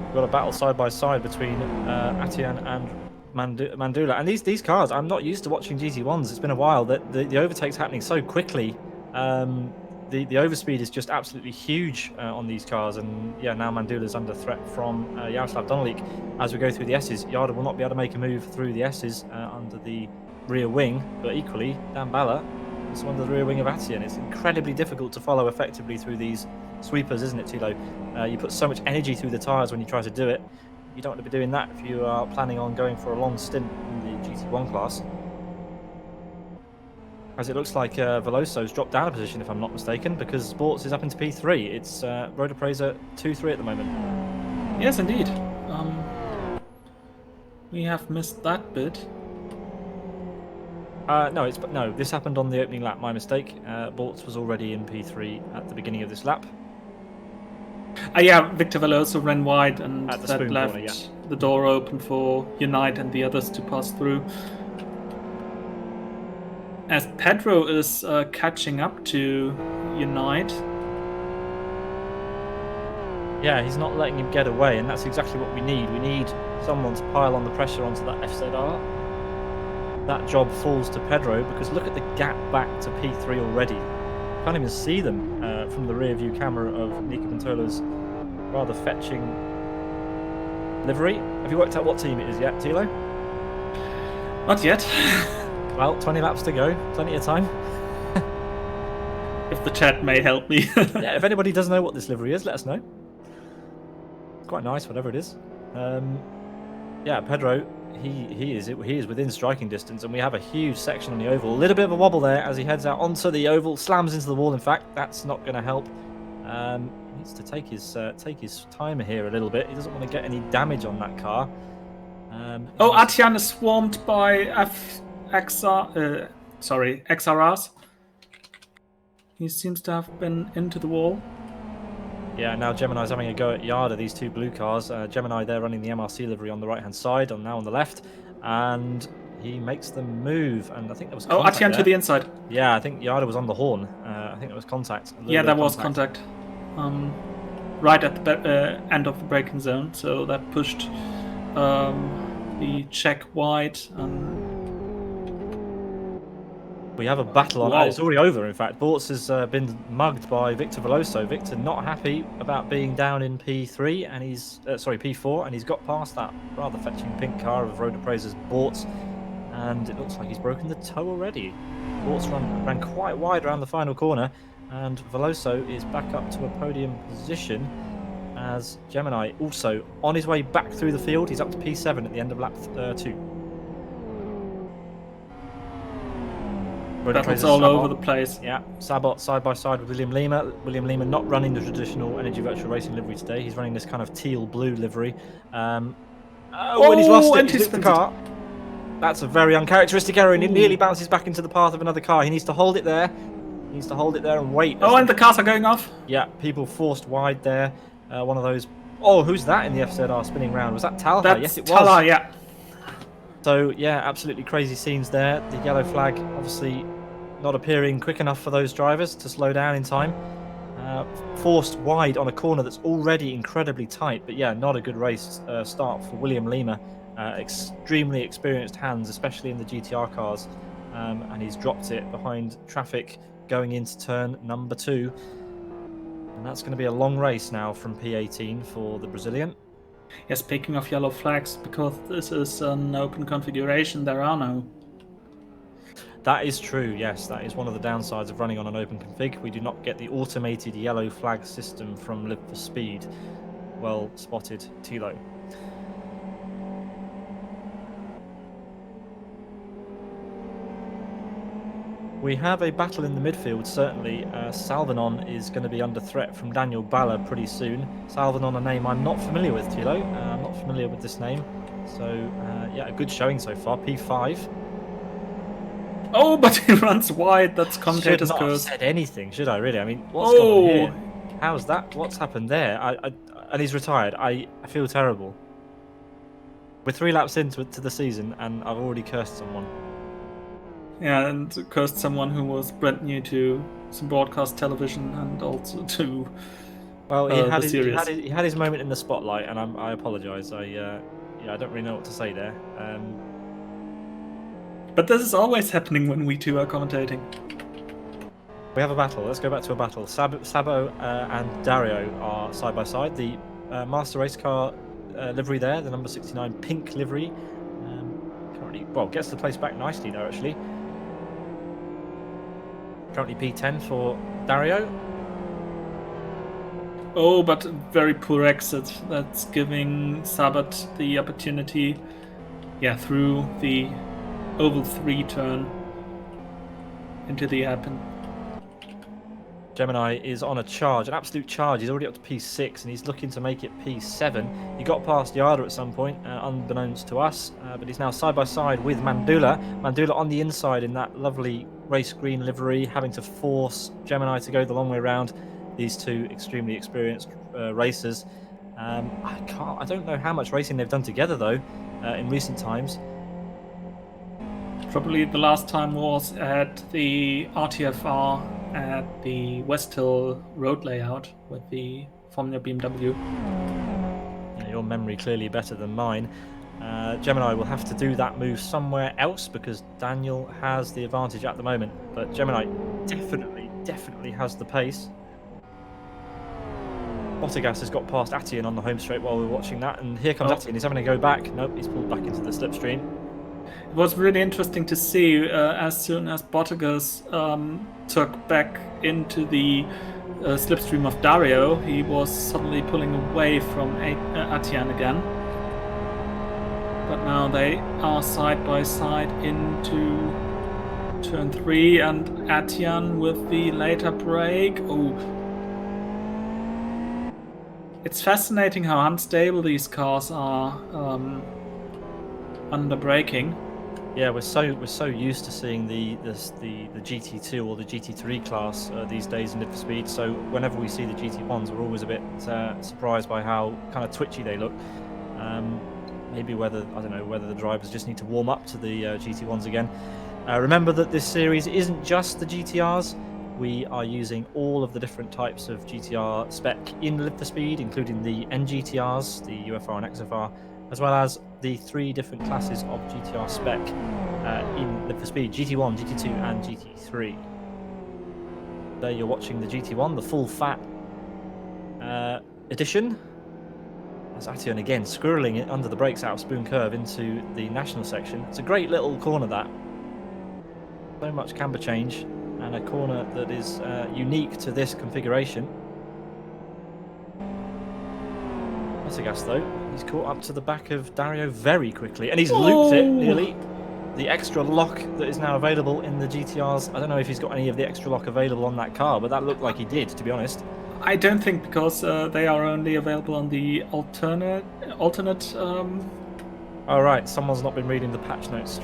We've got a battle side by side between Atian and Mandula, and these cars, I'm not used to watching GT1s. It's been a while. That the overtake's happening so quickly. The overspeed is just absolutely huge on these cars, and yeah, now Mandula's under threat from Yaroslav Donalik. As we go through the S's, Yada will not be able to make a move through the S's under the rear wing, but equally Dan Balla is under the rear wing of Atian. It's incredibly difficult to follow effectively through these sweepers, isn't it, Thilo? You put so much energy through the tyres when you try to do it. You don't want to be doing that if you are planning on going for a long stint in the GT1 class. As it looks like Veloso's dropped down a position, if I'm not mistaken, because Sports is up into P3. It's Road Appraiser 2-3 at the moment. Yes, indeed. We have missed that bit. No, this happened on the opening lap. My mistake. Bortz was already in P3 at the beginning of this lap. Yeah, Victor Veloso ran wide, and at the that left corner, the door open for Unite and the others to pass through. As Pedro is catching up to Unite. Yeah, he's not letting him get away, and that's exactly what we need. We need someone to pile on the pressure onto that FZR. That job falls to Pedro, because look at the gap back to P3 already. Can't even see them from the rear view camera of Nico Pintola's rather fetching livery. Have you worked out what team it is yet, Thilo? Not yet. Well, 20 laps to go, plenty of time. If the chat may help me. Yeah, if anybody does know what this livery is, let us know. It's quite nice, whatever it is. Yeah, Pedro, he is within striking distance, and we have a huge section on the oval. A little bit of a wobble there as he heads out onto the oval, slams into the wall. In fact, that's not going to help. needs to take his time here a little bit. He doesn't want to get any damage on that car. Atian is swarmed by XRRs. He seems to have been into the wall. Yeah, now Gemini's having a go at Yada, these two blue cars. Gemini, they're running the MRC livery on the right-hand side, now on the left. And he makes them move, and I think there was contact Atian there. to the inside. Yeah, I think Yada was on the horn. I think there was contact. Yeah, there was contact. Right at the end of the braking zone, so that pushed the check wide. We have a battle on. It's already over, in fact. Bortz has been mugged by Victor Veloso. Victor not happy about being down in P3, and he's P4, and he's got past that rather fetching pink car of road appraisers Bortz, and it looks like he's broken the toe already. Bortz ran quite wide around the final corner, and Veloso is back up to a podium position as Gemini also on his way back through the field. He's up to P7 at the end of lap 2. Battles all over the place. Yeah, Sabot side by side with William Lima. William Lima not running the traditional Energy Virtual Racing livery today. He's running this kind of teal-blue livery. And he's lost it. He's the car. That's a very uncharacteristic error, and it nearly bounces back into the path of another car. He needs to hold it there. He needs to hold it there and wait. And the cars are going off. Yeah, people forced wide there. One of those. Oh, who's that in the FZR spinning round? Was that Talha? Yes, it was. Talha, yeah. So, yeah, absolutely crazy scenes there. The yellow flag obviously not appearing quick enough for those drivers to slow down in time. Forced wide on a corner that's already incredibly tight. But, yeah, not a good race start for William Lima. Extremely experienced hands, especially in the GTR cars. And he's dropped it behind traffic going into turn number 2. And that's going to be a long race now from P18 for the Brazilian. Yeah, speaking of yellow flags, because this is an open configuration, there are no. That is true, yes. That is one of the downsides of running on an open config. We do not get the automated yellow flag system from Live for Speed. Well spotted, Thilo. We have a battle in the midfield, certainly. Salvanon is going to be under threat from Daniel Balla pretty soon. Salvanon, a name I'm not familiar with, Thilo. I'm not familiar with this name. So, yeah, a good showing so far. P5. Oh, but he runs wide. That's commentator's curse. Should not have said anything, should I, really? I mean, what's going on here? How's that? What's happened there? And he's retired. I feel terrible. We're 3 laps into the season, and I've already cursed someone. Yeah, and cursed someone who was brand new to some broadcast television and also to he had his moment in the spotlight, and I apologise. I don't really know what to say there. But this is always happening when we two are commentating. We have a battle. Let's go back to a battle. Sabo and Dario are side by side. The Master Race Car livery there, the number 69 pink livery, currently gets the place back nicely there actually. Currently P10 for Dario. Oh, but very poor exit. That's giving Sabat the opportunity, through the oval 3 turn into the hairpin. Gemini is on a charge, an absolute charge. He's already up to P6 and he's looking to make it P7. He got past Yada at some point, unbeknownst to us, but he's now side by side with Mandula. Mandula on the inside in that lovely race green livery, having to force Gemini to go the long way round. These two extremely experienced racers. I don't know how much racing they've done together though in recent times. Probably the last time was at the RTFR at the West Hill road layout with the Formula BMW. Yeah, your memory clearly better than mine. Gemini will have to do that move somewhere else because Daniel has the advantage at the moment. But Gemini definitely has the pace. Bottas has got past Atian on the home straight while we were watching that, and here comes Atian. He's having to go back. Nope, he's pulled back into the slipstream. It was really interesting to see as soon as Bottas took back into the slipstream of Dario, he was suddenly pulling away from Atian again. But now they are side by side into turn 3, and Atian with the later break. Oh, It's fascinating how unstable these cars are under braking. Yeah, we're so used to seeing the GT2 or the GT3 class these days in Need for Speed. So whenever we see the GT1s, we're always a bit surprised by how kind of twitchy they look. Maybe whether the drivers just need to warm up to the GT1s again. Remember that this series isn't just the GTRs. We are using all of the different types of GTR spec in Live for Speed, including the NGTRs, the UFR and XFR, as well as the 3 different classes of GTR spec in Live for Speed: GT1, GT2, and GT3. There you're watching the GT1, the full fat edition. As Ation again squirreling it under the brakes out of Spoon Curve into the national section. It's a great little corner, that. So much camber change, and a corner that is unique to this configuration. Bottas though, he's caught up to the back of Dario very quickly, and he's looped it nearly. The extra lock that is now available in the GTRs. I don't know if he's got any of the extra lock available on that car, but that looked like he did, to be honest. I don't think, because they are only available on the alternate. Oh right, someone's not been reading the patch notes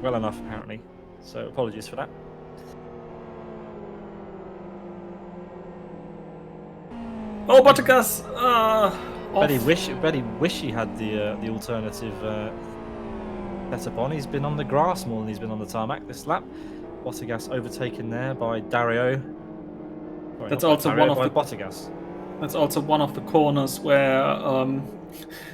well enough apparently. So apologies for that. Oh, Bottas! Betty wish he had the alternative setup on. He's been on the grass more than he's been on the tarmac this lap. Bottas overtaken there by Dario. Sorry, That's also Dario, one of the Bottas. That's also one of the corners where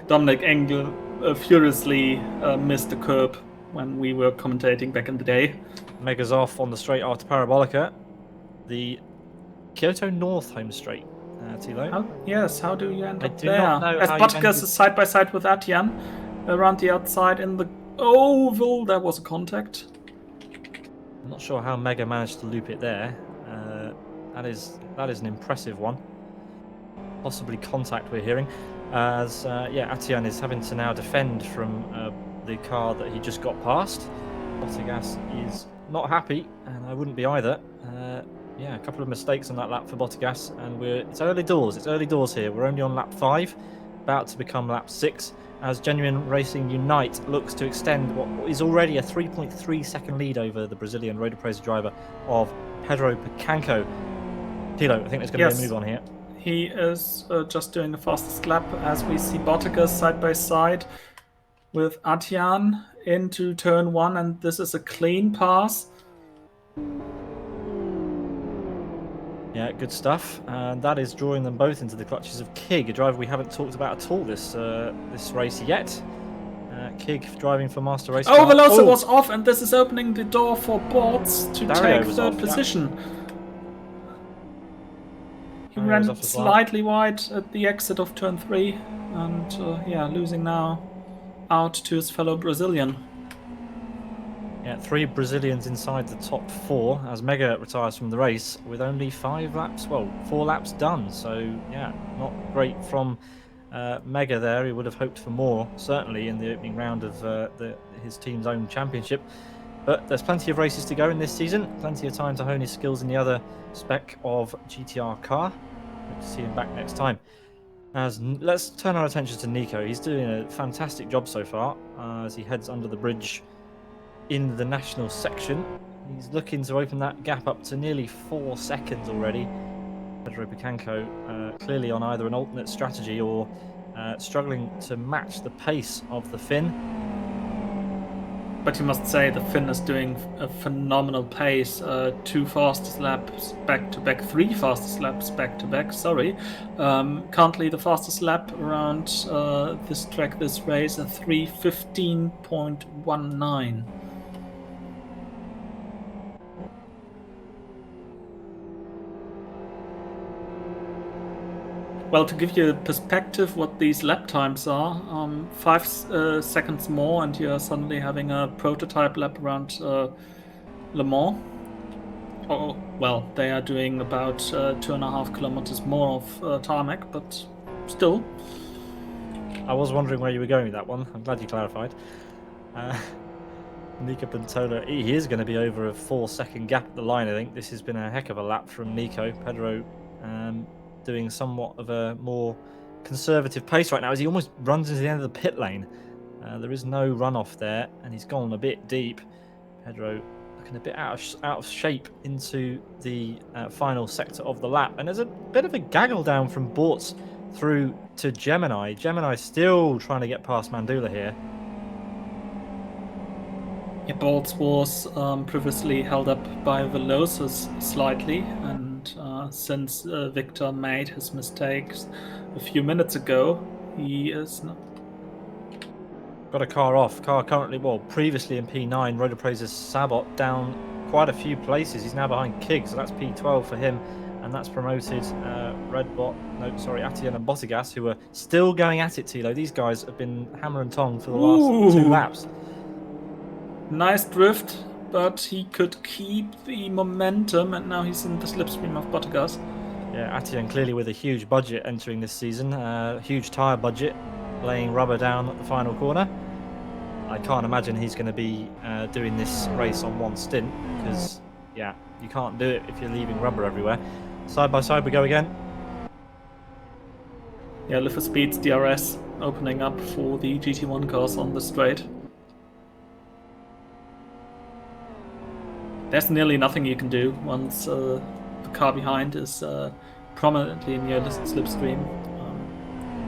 Dominic Engel furiously missed the curb when we were commentating back in the day. Megas off on the straight after Parabolica. The Kyoto North home straight, Thilo. Yes, how do you end up do there? not know As how you Bottas is side by side with Atian around the outside in the oval, there was a contact. I'm not sure how Mega managed to loop it there. That is an impressive one. Possibly contact we're hearing, as Atian is having to now defend from the car that he just got past. Bottas is not happy, and I wouldn't be either. A couple of mistakes on that lap for Bottas, and it's early doors. It's early doors here. We're only on lap 5, about to become lap 6, as Genuine Racing Unite looks to extend what is already a 3.3 second lead over the Brazilian road appraiser driver of Pedro Picanco. Thilo, I think there's going to be a move on here. He is just doing the fastest lap, as we see Bottas side by side with Atian into turn 1, and this is a clean pass. Yeah, good stuff, and that is drawing them both into the clutches of Kig, a driver we haven't talked about at all this race yet. Kig driving for Master Race Car. Oh, Veloso was off, and this is opening the door for Boards to Dario take third position. Yeah. He ran slightly wide at the exit of turn 3, and losing now out to his fellow Brazilian. Yeah, 3 Brazilians inside the top 4 as Mega retires from the race with only 4 laps done. So yeah, not great from Mega there. He would have hoped for more, certainly in the opening round of his team's own championship. But there's plenty of races to go in this season, plenty of time to hone his skills in the other spec of GTR car. Hope to see him back next time. Let's turn our attention to Nico. He's doing a fantastic job so far as he heads under the bridge in the national section. He's looking to open that gap up to nearly 4 seconds already. Pedro Picanco clearly on either an alternate strategy or struggling to match the pace of the Finn. But you must say the Finn is doing a phenomenal pace. 2 fastest laps back-to-back, 3 fastest laps back-to-back, sorry. Currently the fastest lap around this track, this race, a 3:15.19. Well, to give you a perspective what these lap times are, 5 seconds more and you're suddenly having a prototype lap around Le Mans. Oh, well, they are doing about 2.5 kilometers more of tarmac, but still. I was wondering where you were going with that one. I'm glad you clarified. Nico Pantola, he is going to be over a 4-second gap at the line, I think. This has been a heck of a lap from Nico. Pedro doing somewhat of a more conservative pace right now as he almost runs into the end of the pit lane. There is no runoff there, and he's gone a bit deep. Pedro looking a bit out of shape into the final sector of the lap. And there's a bit of a gaggle down from Bortz through to Gemini. Gemini still trying to get past Mandula here. Yeah, Bortz was previously held up by Velocis slightly, and since Victor made his mistakes a few minutes ago, he is not... Got a car off. Car currently, well, previously in P9, Road Appraiser's Sabot down quite a few places. He's now behind Kig, so that's P12 for him, and that's promoted Atian and Bottigas, who are still going at it, Thilo. These guys have been hammer and tong for the last 2 laps. Nice drift, but he could keep the momentum, and now he's in the slipstream of Bottigas. Yeah, Atian clearly with a huge budget entering this season, huge tyre budget, laying rubber down at the final corner. I can't imagine he's going to be doing this race on one stint because, yeah, you can't do it if you're leaving rubber everywhere. Side by side we go again. Yeah, Live for Speed's DRS opening up for the GT1 cars on the straight. There's nearly nothing you can do once the car behind is prominently in your slipstream.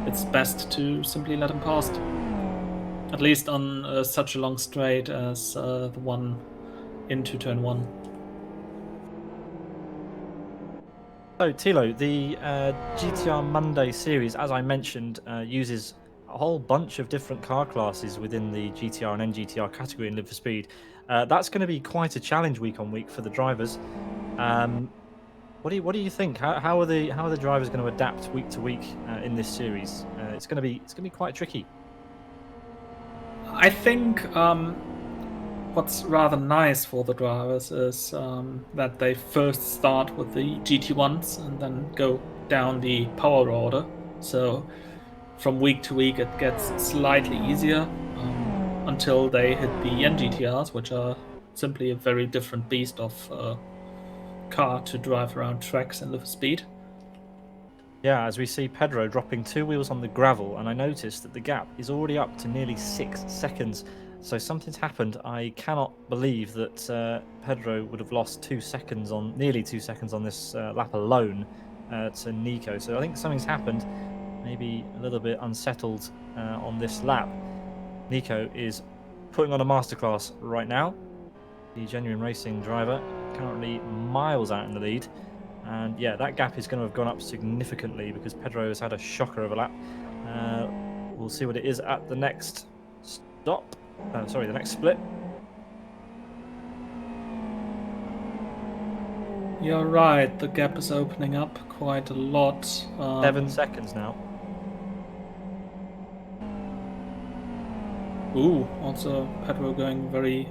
It's best to simply let him past. At least on such a long straight as the one into turn 1. So, Thilo, the GTR Monday series, as I mentioned, uses a whole bunch of different car classes within the GTR and NGTR category in Live for Speed. That's going to be quite a challenge week on week for the drivers. What do you think? How are the drivers going to adapt week to week in this series? It's going to be quite tricky. I think what's rather nice for the drivers is that they first start with the GT1s and then go down the power order. So from week to week it gets slightly easier until they hit the NGTRs, which are simply a very different beast of car to drive around tracks and Live for Speed. Yeah, as we see Pedro dropping 2 wheels on the gravel, and I noticed that the gap is already up to nearly 6 seconds. So something's happened. I cannot believe that Pedro would have lost nearly 2 seconds on this lap alone to Nico. So I think something's happened, maybe a little bit unsettled on this lap. Nico is putting on a masterclass right now. The Genuine Racing driver currently miles out in the lead. And yeah, that gap is going to have gone up significantly because Pedro has had a shocker of a lap. We'll see what it is at the next stop. The next split. You're right, the gap is opening up quite a lot. 7 seconds now. Also Pedro going very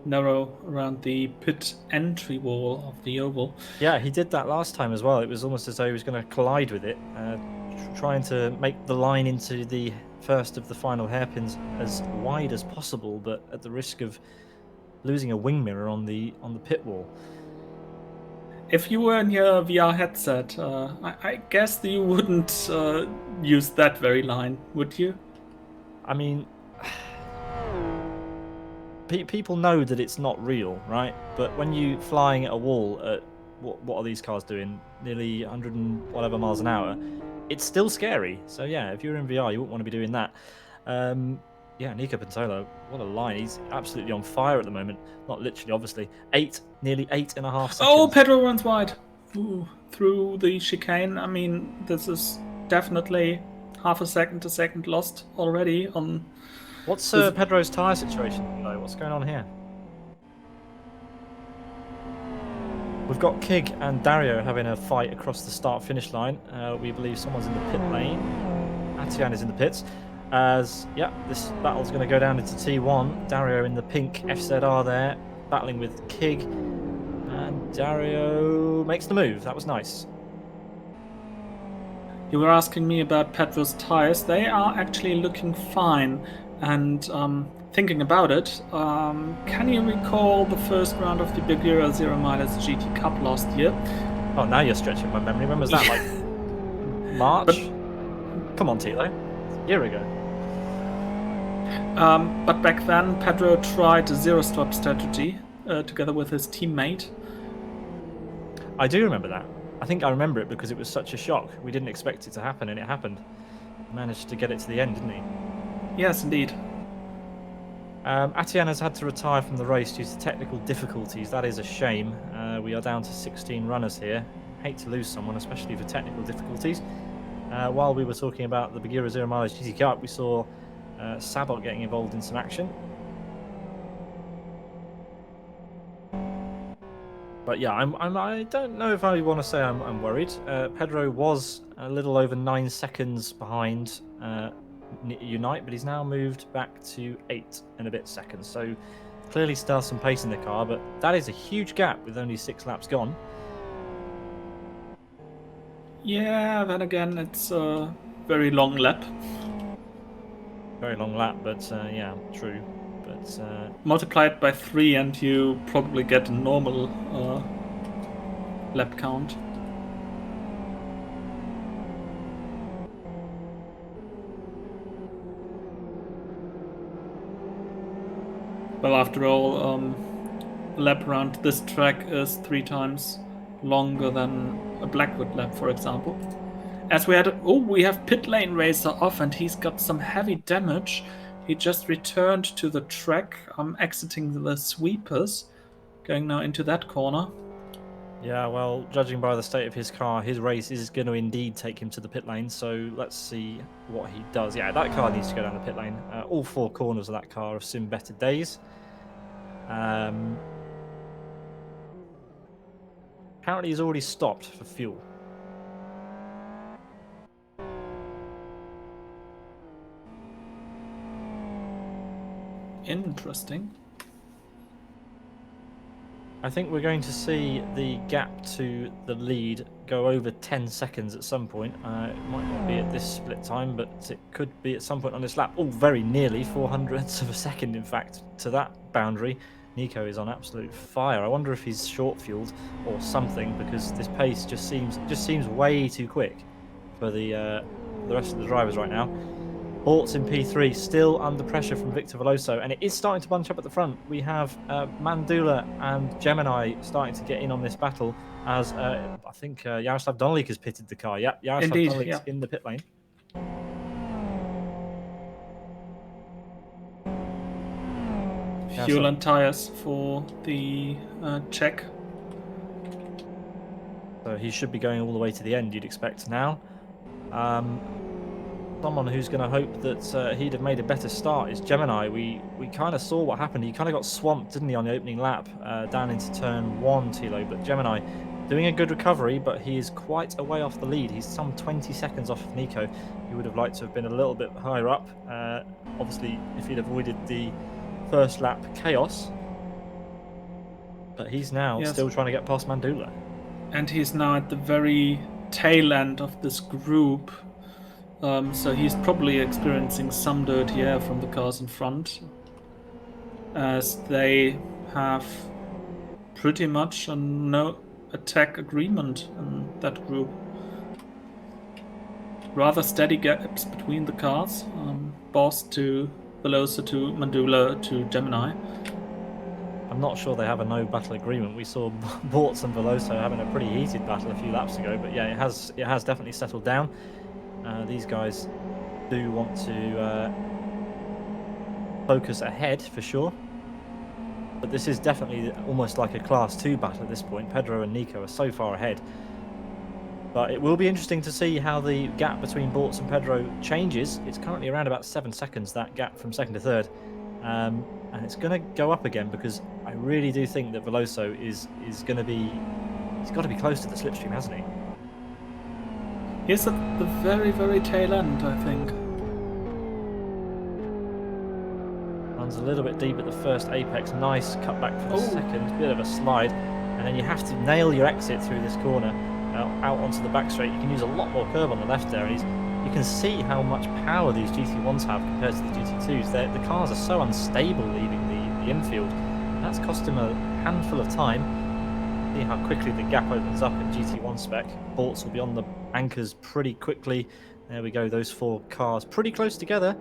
narrow around the pit entry wall of the oval. Yeah, he did that last time as well. It was almost as though he was going to collide with it, trying to make the line into the first of the final hairpins as wide as possible, but at the risk of losing a wing mirror on the pit wall. If you were in your VR headset, I guess you wouldn't use that very line, would you? I mean, people know that it's not real, right? But when you flying at a wall at what are these cars doing? Nearly 100 and whatever miles an hour. It's still scary. So yeah, if you're in VR, you wouldn't want to be doing that. Yeah, Nico Pintolo, what a line. He's absolutely on fire at the moment. Not literally, obviously. Nearly 8.5 seconds. Oh, Pedro runs wide. Through the chicane. I mean, this is definitely half a second to second lost already on... What's Pedro's tyre situation, though? What's going on here? We've got Kig and Dario having a fight across the start-finish line. We believe someone's in the pit lane. Atian is in the pits. As, yeah, this battle's going to go down into T1. Dario in the pink FZR there, battling with Kig. And Dario makes the move. That was nice. You were asking me about Pedro's tyres. They are actually looking fine. And thinking about it, can you recall the first round of the Bulgaria Zero Mileage GT Cup last year? Oh, now you're stretching my memory. When was that? Like March. Come on, Thilo. A year ago. But back then, Pedro tried a zero-stop strategy together with his teammate. I do remember that. I think I remember it because it was such a shock. We didn't expect it to happen, and it happened. He managed to get it to the end, didn't he? Yes, indeed. Atienne has had to retire from the race due to technical difficulties. That is a shame. We are down to 16 runners here. Hate to lose someone, especially for technical difficulties. While we were talking about the Bagheera Zero Mileage GT Cup, we saw Sabot getting involved in some action. But yeah, I don't know if I want to say I'm worried. Pedro was a little over 9 seconds behind Unite, but he's now moved back to 8 and a bit seconds. So clearly still some pace in the car, but that is a huge gap with only 6 laps gone. Yeah, then again, it's a very long lap. Very long lap, but yeah, true. But multiply it by 3 and you probably get a normal lap count. Well, after all, a lap around this track is 3 times longer than a Blackwood lap, for example. As we have pit lane racer off, and he's got some heavy damage. He just returned to the track. I'm exiting the sweepers, going now into that corner. Yeah, well, judging by the state of his car, his race is going to indeed take him to the pit lane. So let's see what he does. Yeah, that car needs to go down the pit lane. All 4 corners of that car have seen better days. Apparently, he's already stopped for fuel. Interesting. I think we're going to see the gap to the lead go over 10 seconds at some point. It might not be at this split time, but it could be at some point on this lap. Oh, very nearly 400ths of a second, in fact, to that boundary. Nico is on absolute fire. I wonder if he's short fueled or something, because this pace just seems way too quick for the rest of the drivers right now. Bortz in P3, still under pressure from Victor Veloso, and it is starting to bunch up at the front. We have Mandula and Gemini starting to get in on this battle, as I think Jaroslav Donolik has pitted the car. Yep, Jaroslav Donolik's in the pit lane. Fuel and tires for the Czech. So he should be going all the way to the end, you'd expect now. Someone who's going to hope that he'd have made a better start is Gemini. We kind of saw what happened. He kind of got swamped, didn't he, on the opening lap down into turn 1, Thilo. But Gemini doing a good recovery, but he is quite a way off the lead. He's some 20 seconds off of Nico. He would have liked to have been a little bit higher up. Obviously, if he'd avoided the first lap chaos. But he's now still trying to get past Mandula. And he's now at the very tail end of this group. So he's probably experiencing some dirty air from the cars in front, as they have pretty much a no attack agreement in that group. Rather steady gaps between the cars. Boss to Veloso to Mandula to Gemini. I'm not sure they have a no battle agreement. We saw Bortz and Veloso having a pretty heated battle a few laps ago, but yeah, it has definitely settled down. These guys do want to focus ahead for sure, but this is definitely almost like a Class 2 battle at this point. Pedro and Nico are so far ahead, but it will be interesting to see how the gap between Bortz and Pedro changes. It's currently around about 7 seconds, that gap from second to third, and it's going to go up again, because I really do think that Veloso is going to be, he's got to be close to the slipstream, hasn't he? He's at the very, very tail end, I think. Runs a little bit deep at the first apex. Nice cutback for the second. Bit of a slide. And then you have to nail your exit through this corner out onto the back straight. You can use a lot more curb on the left there. And you can see how much power these GT1s have compared to the GT2s. The cars are so unstable leaving the infield. That's cost him a handful of time. See how quickly the gap opens up in GT1 spec. Bortz will be on the anchors pretty quickly. There we go, those 4 cars pretty close together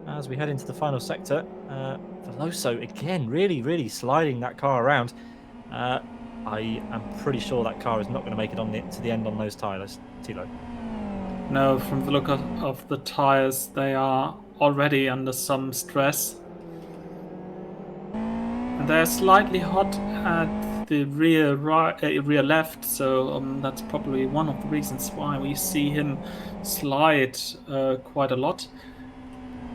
as we head into the final sector. Veloso, again, really sliding that car around. I am pretty sure that car is not going to make it to the end on those tyres, Thilo. No, from the look of the tires, they are already under some stress. And they're slightly hot at the rear left, so that's probably one of the reasons why we see him slide quite a lot.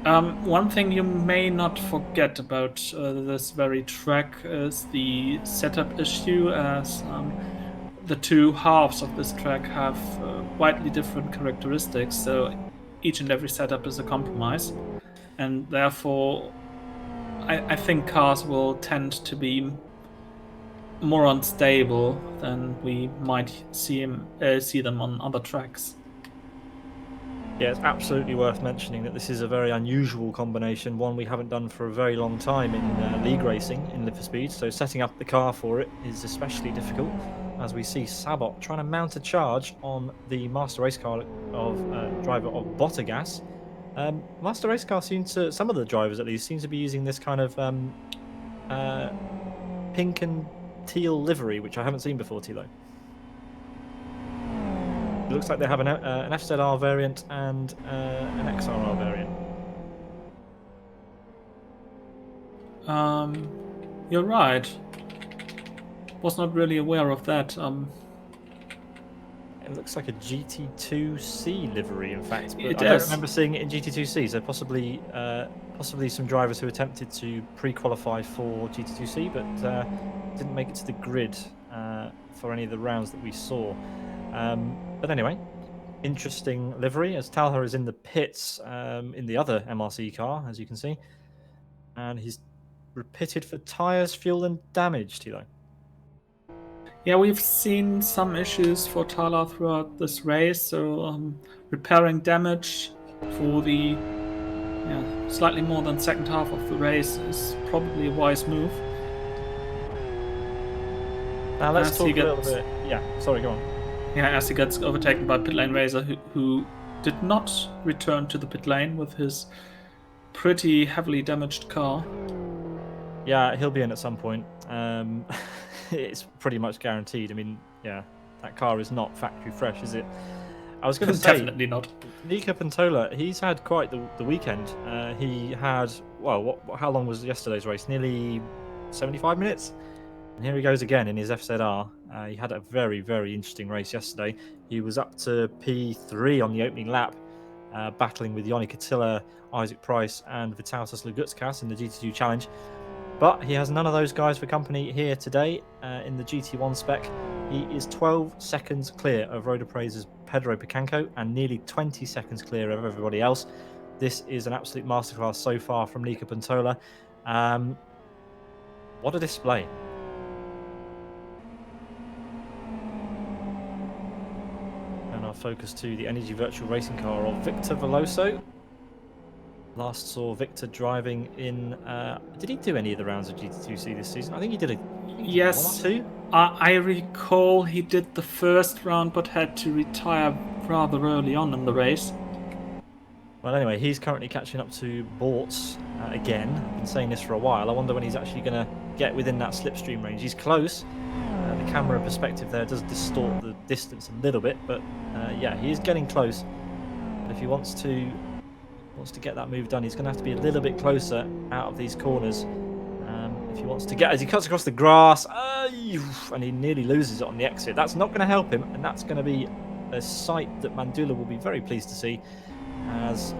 One thing you may not forget about this very track is the setup issue, as the 2 halves of this track have widely different characteristics, so each and every setup is a compromise, and therefore I think cars will tend to be more unstable than we might see them on other tracks. Yeah, it's absolutely worth mentioning that this is a very unusual combination, one we haven't done for a very long time in league racing in Live for Speed, so setting up the car for it is especially difficult, as we see Sabot trying to mount a charge on the Master Race Car driver of Bottas. Master Race Car some of the drivers at least, seem to be using this kind of pink and teal livery, which I haven't seen before, Thilo. It looks like they have an FZR variant and an XRR variant. You're right. Was not really aware of that. It looks like a GT2C livery, in fact, but It I don't does. remember seeing it in GT2C. So possibly some drivers who attempted to pre-qualify for GT2C, but didn't make it to the grid for any of the rounds that we saw. But anyway, interesting livery, as Talha is in the pits in the other MRC car, as you can see, and he's repitted for tyres, fuel, and damage. Thilo. Yeah, we've seen some issues for Thala throughout this race, so repairing damage for the slightly more than second half of the race is probably a wise move. Now let's talk a little bit. Yeah, sorry, go on. Yeah, as he gets overtaken by pit lane racer who did not return to the pit lane with his pretty heavily damaged car. Yeah, he'll be in at some point. It's pretty much guaranteed. I mean, yeah, that car is not factory fresh, is it? I was going to say, definitely not. Nico Pantola, he's had quite the weekend. He had, how long was yesterday's race? Nearly 75 minutes. And here he goes again in his FZR. He had a very interesting race yesterday. He was up to P3 on the opening lap, battling with Yoni Katila, Isaac Price, and Vitautas Lagutskas in the GT2 Challenge. But he has none of those guys for company here today in the GT1 spec. He is 12 seconds clear of Road Appraiser's Pedro Picanco and nearly 20 seconds clear of everybody else. This is an absolute masterclass so far from Nico Pantola. What a display. And our focus to the Energy Virtual Racing car of Victor Veloso. Last saw Victor driving in... did he do any of the rounds of GT2C this season? I think he did yes, 1 or 2. I recall he did the first round but had to retire rather early on in the race. Well, anyway, he's currently catching up to Bortz again. I've been saying this for a while. I wonder when he's actually going to get within that slipstream range. He's close. The camera perspective there does distort the distance a little bit, but yeah, he is getting close. But if he wants to get that move done, he's going to have to be a little bit closer out of these corners. If he wants to get, as he cuts across the grass, and he nearly loses it on the exit. That's not going to help him, and that's going to be a sight that Mandula will be very pleased to see, as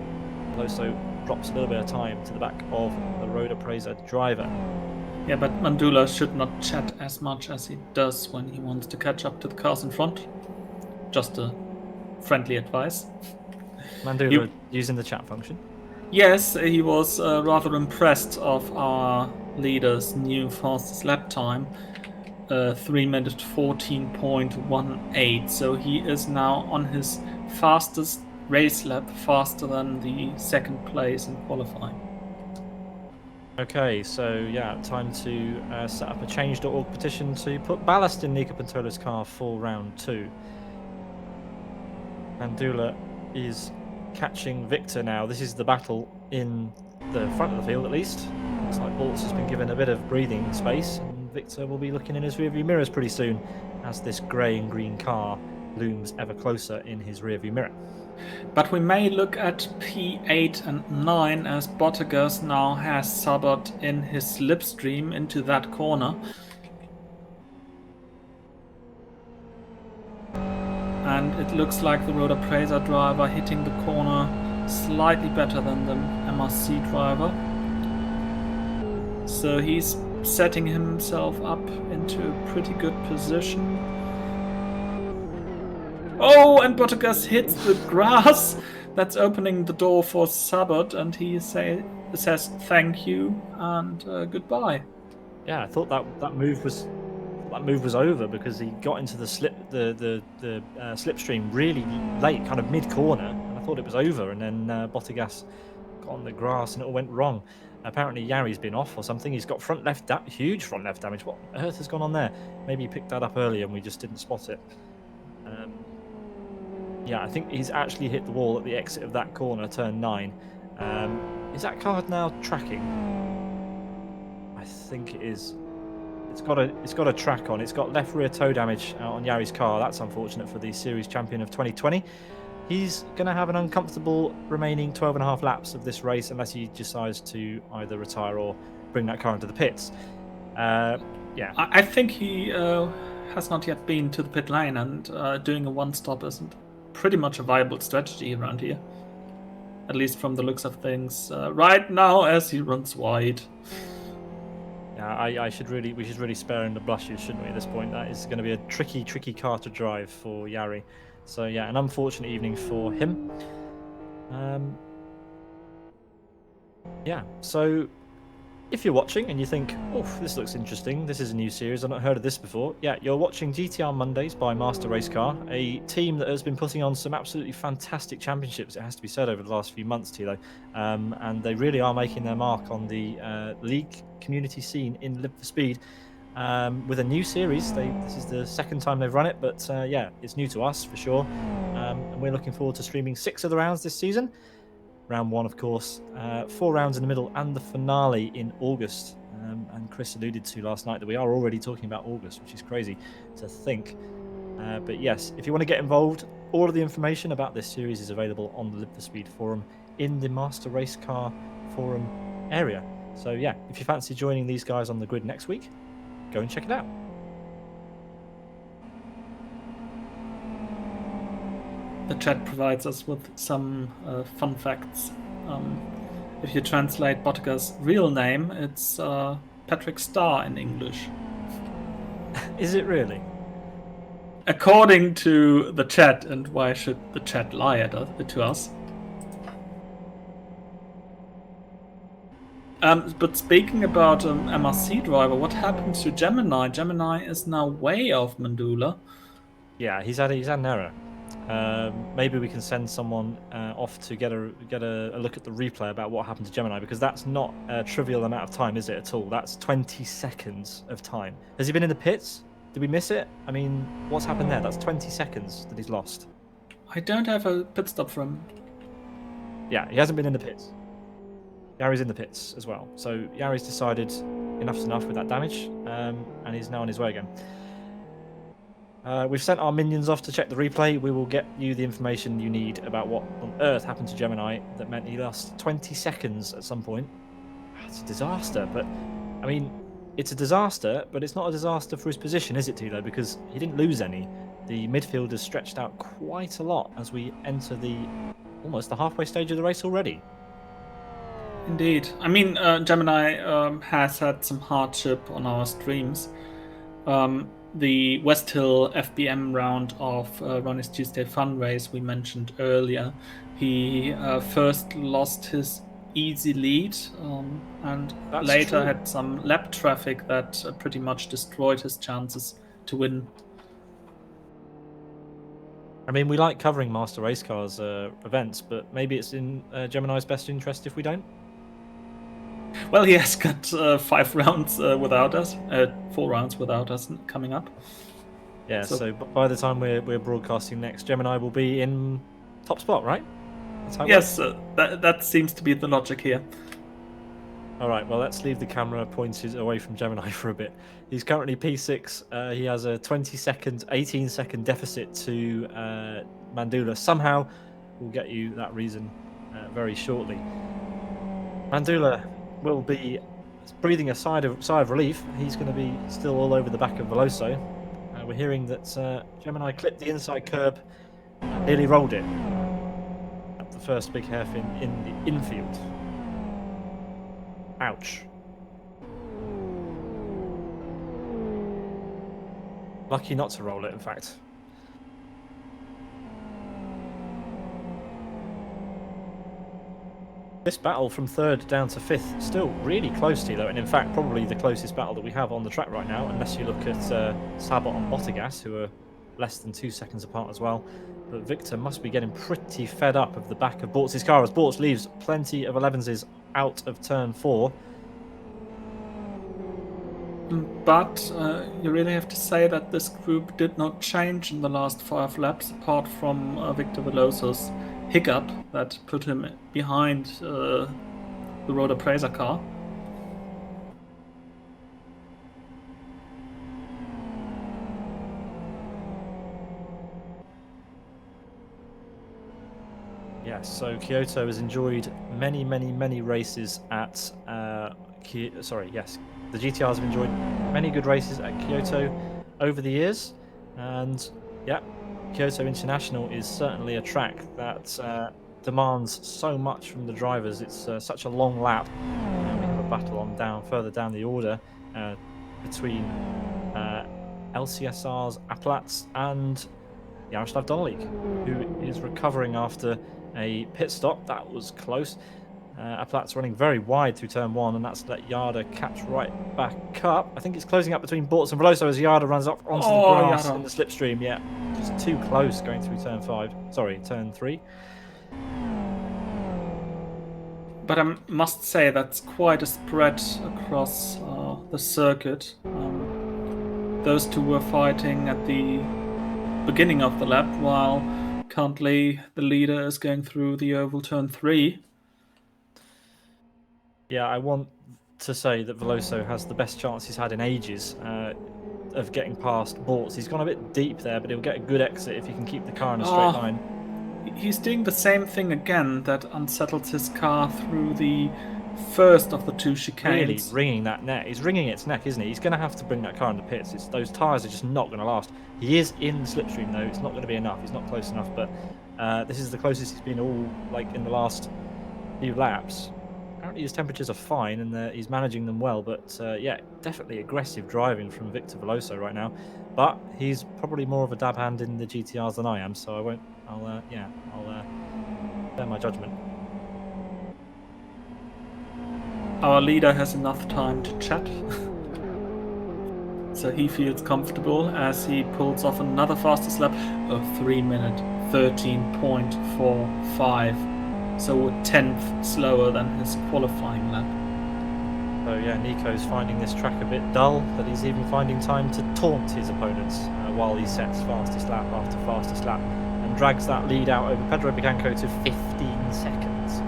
Loso drops a little bit of time to the back of the Road Appraiser driver. Yeah, but Mandula should not chat as much as he does when he wants to catch up to the cars in front. Just a friendly advice. Mandula using the chat function. Yes, he was rather impressed of our leader's new fastest lap time, 3 minute 14.18. So he is now on his fastest race lap, faster than the second place in qualifying. Okay, so yeah, time to set up a change.org petition to put ballast in Nico Pantola's car for round 2. Mandula is catching Victor now. This is the battle in the front of the field, at least. Looks like Baltz has been given a bit of breathing space, and Victor will be looking in his rearview mirrors pretty soon as this grey and green car looms ever closer in his rearview mirror. But we may look at P8 and 9 as Bottas now has Sabot in his slipstream into that corner. And it looks like the Road Appraiser driver hitting the corner slightly better than the MRC driver. So he's setting himself up into a pretty good position. Oh, and Bottas hits the grass. That's opening the door for Sabot, and he says thank you and goodbye. Yeah, I thought that move was over because he got into the slipstream really late, kind of mid corner, and I thought it was over. And then Bottas got on the grass and it all went wrong. Apparently Yari's been off or something. He's got huge front left damage. What on earth has gone on there? Maybe he picked that up earlier and we just didn't spot it. Yeah, I think he's actually hit the wall at the exit of that corner, turn 9. Is that car now tracking? I think it is. It's got a track on. It's got left rear toe damage on Yari's car. That's unfortunate for the series champion of 2020. He's going to have an uncomfortable remaining 12.5 laps of this race unless he decides to either retire or bring that car into the pits. Yeah, I think he has not yet been to the pit lane, and doing a one-stop isn't pretty much a viable strategy around here, at least from the looks of things right now as he runs wide. Yeah, we should really spare him the blushes, shouldn't we? At this point, that is going to be a tricky car to drive for Yari. So yeah, an unfortunate evening for him. Yeah, so if you're watching and you think, oh, this looks interesting, this is a new series, I've not heard of this before. Yeah, you're watching GTR Mondays by Master Race Car, a team that has been putting on some absolutely fantastic championships, it has to be said, over the last few months, Thilo. And they really are making their mark on the league community scene in Live for Speed. With a new series, this is the second time they've run it, but yeah, it's new to us for sure. And we're looking forward to streaming 6 of the rounds this season. Round 1, of course, 4 rounds in the middle, and the finale in August. And Chris alluded to last night that we are already talking about August, which is crazy to think. But yes, if you want to get involved, all of the information about this series is available on the Live for Speed forum in the Master Race Car forum area. So yeah, if you fancy joining these guys on the grid next week, go and check it out. The chat provides us with some fun facts. If you translate Bottas' real name, it's Patrick Starr in English. Is it really? According to the chat, and why should the chat lie to us? But speaking about MRC driver, what happened to Gemini? Gemini is now way off Mandula. Yeah, he's had an error. Maybe we can send someone off to get a look at the replay about what happened to Gemini, because that's not a trivial amount of time, is it, at all? That's 20 seconds of time. Has he been in the pits? Did we miss it? I mean, what's happened there? That's 20 seconds that he's lost. I don't have a pit stop from him. Yeah, he hasn't been in the pits. Yari's in the pits as well. So Yari's decided enough's enough with that damage, and he's now on his way again. We've sent our minions off to check the replay. We will get you the information you need about what on earth happened to Gemini that meant he lost 20 seconds at some point. It's a disaster, but I mean, it's a disaster, but it's not a disaster for his position, is it, Thilo? Because he didn't lose any. The midfield has stretched out quite a lot as we enter almost the halfway stage of the race already. Indeed. I mean, Gemini has had some hardship on our streams. The West Hill FBM round of Ronnie's Tuesday Fun Race we mentioned earlier, he first lost his easy lead and That's later true. had some lap traffic that pretty much destroyed his chances to win. I mean, we like covering Master Race Cars events, but maybe it's in Gemini's best interest if we don't. Well, he has got 5 rounds without us, 4 rounds without us coming up. Yeah, so by the time we're broadcasting next, Gemini will be in top spot, right? That's how it yes, works. that seems to be the logic here. All right, well, let's leave the camera pointed away from Gemini for a bit. He's currently P6. He has a 20-second, 18-second deficit to Mandula. Somehow, we'll get you that reason very shortly. Mandula will be breathing a sigh of relief. He's going to be still all over the back of Veloso. We're hearing that Gemini clipped the inside curb and nearly rolled it at the first big hairpin in the infield. Ouch. Lucky not to roll it, in fact. This battle from third down to fifth, still really close, Thilo, and in fact probably the closest battle that we have on the track right now, unless you look at Sabot and Bottigas, who are less than 2 seconds apart as well. But Victor must be getting pretty fed up of the back of Bortz's car as Bortz leaves plenty of 11s out of turn 4. But you really have to say that this group did not change in the last 5 laps, apart from Victor Veloso's hiccup that put him behind the road appraiser car. Yes, so Kyoto has enjoyed many races at the GTRs have enjoyed many good races at Kyoto over the years, and yeah, Kyoto International is certainly a track that demands so much from the drivers. It's such a long lap. We have a battle on further down the order between LCSR's Aplatz and Yaroslav Donolik, who is recovering after a pit stop. That was close. Aplatz running very wide through turn 1, and that's let Yarda catch right back up. I think it's closing up between Bortz and Veloso as Yarda runs up onto the grass in the slipstream. Yeah, just too close going through turn 3. But I must say that's quite a spread across the circuit. Those two were fighting at the beginning of the lap, while currently the leader is going through the oval turn 3. Yeah, I want to say that Veloso has the best chance he's had in ages of getting past Bortz. He's gone a bit deep there, but he'll get a good exit if he can keep the car in a straight line. He's doing the same thing again that unsettles his car through the first of the 2 chicanes. Really wringing that neck. He's wringing its neck, isn't he? He's going to have to bring that car into pits. Those tyres are just not going to last. He is in the slipstream, though. It's not going to be enough. He's not close enough, but this is the closest he's been all in the last few laps. Apparently his temperatures are fine and he's managing them well, but yeah, definitely aggressive driving from Victor Veloso right now. But he's probably more of a dab hand in the GTRs than I am, so I'll bear my judgment. Our leader has enough time to chat, so he feels comfortable as he pulls off another fastest lap of 3-minute 13.45. So a 10th slower than his qualifying lap. So yeah, Nico's finding this track a bit dull, but he's even finding time to taunt his opponents while he sets fastest lap after fastest lap and drags that lead out over Pedro Bianco to 15 seconds.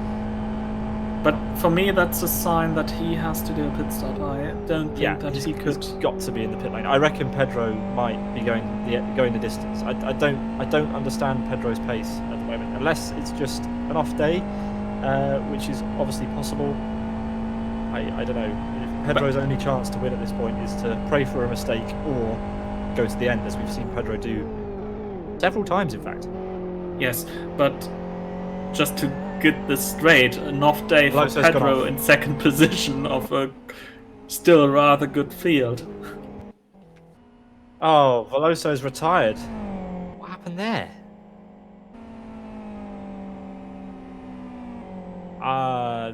But for me, that's a sign that he has to do a pit stop. I don't think that he could. He's got to be in the pit lane. I reckon Pedro might be going the distance. I don't understand Pedro's pace at the moment, unless it's just an off day, which is obviously possible. I don't know. Pedro's only chance to win at this point is to pray for a mistake or go to the end, as we've seen Pedro do several times, in fact. Yes, but just to get this straight, an off day for Pedro in second position of a still rather good field. Oh, Veloso's retired. What happened there?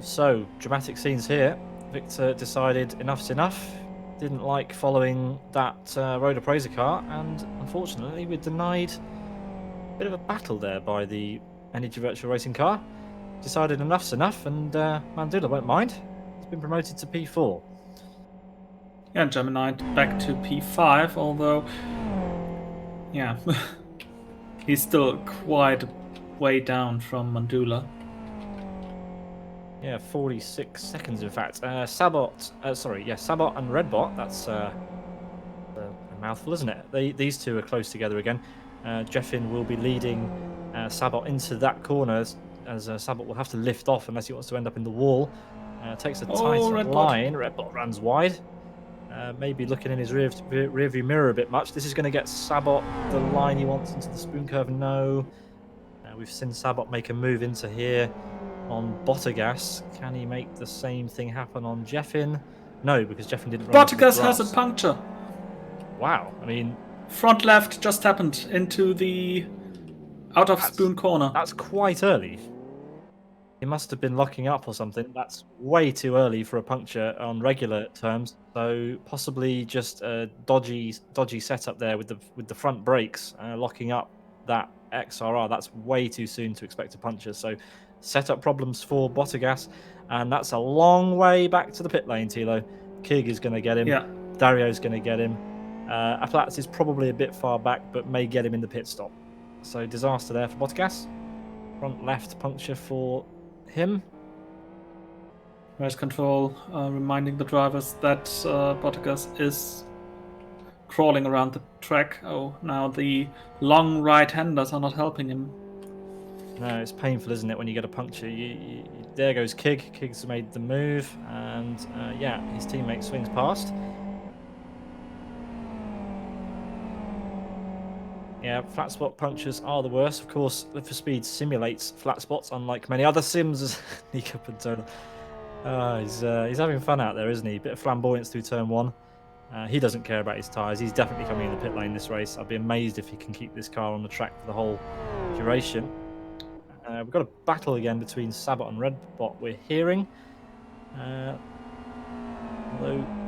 So, dramatic scenes here. Victor decided enough's enough. Didn't like following that road appraiser car, and unfortunately we're denied a bit of a battle there by the Energy Virtual Racing car. Decided enough's enough, and Mandula won't mind. He's been promoted to P4. Yeah, Gemini back to P5, although Yeah. He's still quite a way down from Mandula. Yeah, 46 seconds, in fact. Sabot and Redbot, that's a mouthful, isn't it? These two are close together again. Jeffin will be leading Sabot into that corner as Sabot will have to lift off unless he wants to end up in the wall. Takes a tighter Redbot. line. Redbot runs wide. Maybe looking in his rearview mirror a bit much. This is going to get Sabot the line he wants into the spoon curve. No. We've seen Sabot make a move into here on Bottergas. Can he make the same thing happen on Jeffin? No, because Jeffin didn't run into the Bottergas grass. has a puncture. Wow. I mean, front left just happened into the out of spoon corner. That's quite early. He must have been locking up or something. That's way too early for a puncture on regular terms. So possibly just a dodgy setup there with the front brakes locking up that XRR. That's way too soon to expect a puncture. So setup problems for Bottergas, and that's a long way back to the pit lane. Thilo, Kig is going to get him. Yeah. Dario's going to get him. Aplats is probably a bit far back, but may get him in the pit stop. So disaster there for Bottergas. Front left puncture for him. Race control reminding the drivers that Bottergas is crawling around the track. Oh, now the long right-handers are not helping him. No, it's painful, isn't it, when you get a puncture? There goes Kig. Kig's made the move, and yeah, his teammate swings past. Yeah, flat spot punctures are the worst. Of course, Live for Speed simulates flat spots, unlike many other sims, as Nico Pantola. He's having fun out there, isn't he? Bit of flamboyance through turn one. He doesn't care about his tyres. He's definitely coming in the pit lane this race. I'd be amazed if he can keep this car on the track for the whole duration. We've got a battle again between Sabot and Redbot, we're hearing. Although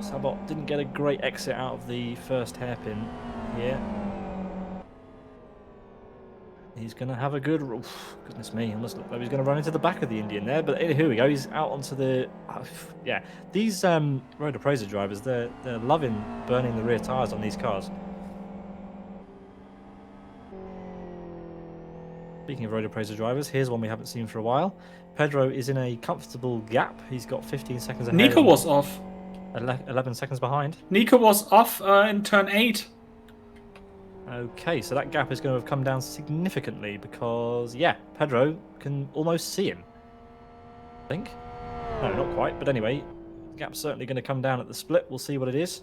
Sabot didn't get a great exit out of the first hairpin here. He's going to have a good... goodness me, almost looked like he's going to run into the back of the Indian there. But here we go, he's out onto the... yeah, these Road Appraiser drivers, they're loving burning the rear tyres on these cars. Speaking of Road Appraiser drivers, here's one we haven't seen for a while. Pedro is in a comfortable gap. He's got 15 seconds ahead. Nico was off. 11 seconds behind. Nico was off in turn 8. Okay, so that gap is going to have come down significantly because, yeah, Pedro can almost see him. I think. No, not quite, but anyway, the gap's certainly going to come down at the split. We'll see what it is.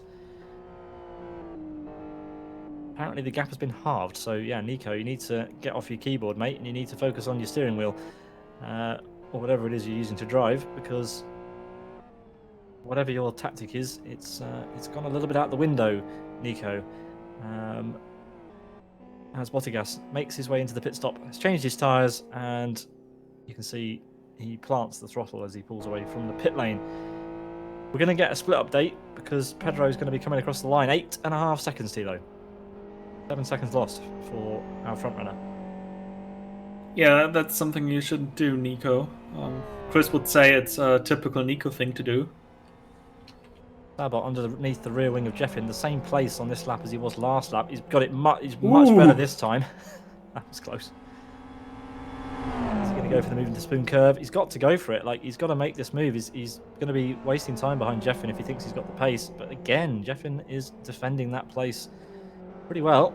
Apparently the gap has been halved, so yeah, Nico, you need to get off your keyboard, mate, and you need to focus on your steering wheel, or whatever it is you're using to drive, because whatever your tactic is, it's gone a little bit out the window, Nico. As Bottergas makes his way into the pit stop, has changed his tyres, and you can see he plants the throttle as he pulls away from the pit lane. We're going to get a split update because Pedro is going to be coming across the line. 8.5 seconds, Thilo. 7 seconds lost for our front runner. Yeah, that's something you shouldn't do, Nico. Chris would say it's a typical Nico thing to do. Sabot underneath the rear wing of Jeffin, the same place on this lap as he was last lap. He's got it he's much better this time. That was close. He's going to go for the move into spoon curve. He's got to go for it. Like, he's got to make this move. He's going to be wasting time behind Jeffin if he thinks he's got the pace. But again, Jeffin is defending that place pretty well.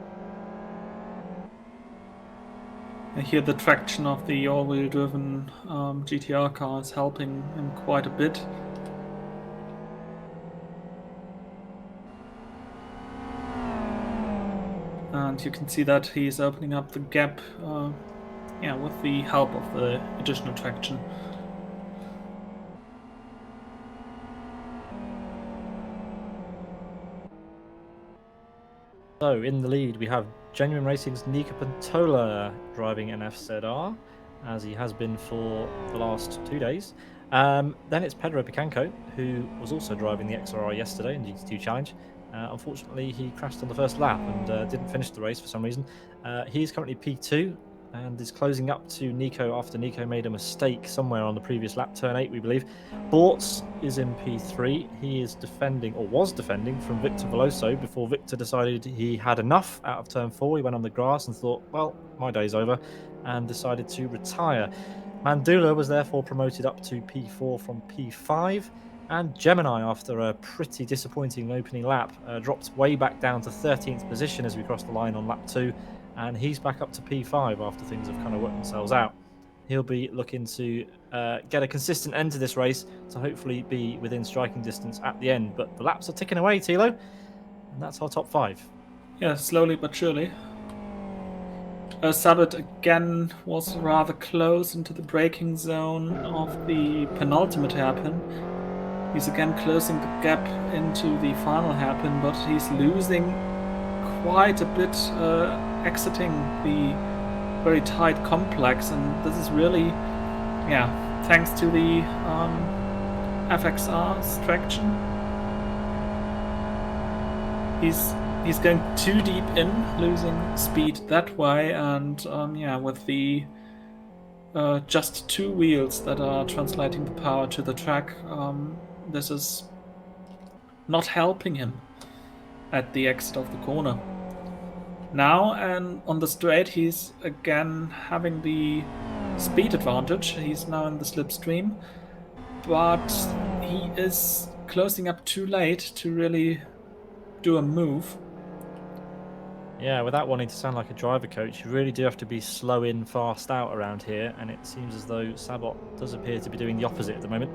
I hear the traction of the all-wheel driven GTR car is helping him quite a bit. And you can see that he's opening up the gap with the help of the additional traction. So in the lead we have Genuine Racing's Nico Pantola driving an FZR, as he has been for the last 2 days. Then it's Pedro Picanco, who was also driving the XRR yesterday in the GT2 Challenge. Unfortunately, he crashed on the first lap and didn't finish the race for some reason. He's currently P2. and is closing up to Nico after Nico made a mistake somewhere on the previous lap, turn 8, we believe. Bortz is in P3. He is defending, or was defending, from Victor Veloso before Victor decided he had enough out of turn 4. He went on the grass and thought, well, my day's over, and decided to retire. Mandula was therefore promoted up to P4 from P5. And Gemini, after a pretty disappointing opening lap, dropped way back down to 13th position as we crossed the line on lap 2. And he's back up to P5 after things have kind of worked themselves out. He'll be looking to get a consistent end to this race to hopefully be within striking distance at the end. But the laps are ticking away, Thilo, and that's our top 5. Yeah, slowly but surely. Sabot again was rather close into the braking zone of the penultimate hairpin. He's again closing the gap into the final hairpin, but he's losing quite a bit exiting the very tight complex, and this is really, thanks to the FXR's traction. He's going too deep in, losing speed that way, and with the just 2 wheels that are translating the power to the track, this is not helping him at the exit of the corner. Now, and on the straight, he's again having the speed advantage. He's now in the slipstream, but he is closing up too late to really do a move. Yeah, without wanting to sound like a driver coach, you really do have to be slow in, fast out around here, and it seems as though Sabot does appear to be doing the opposite at the moment.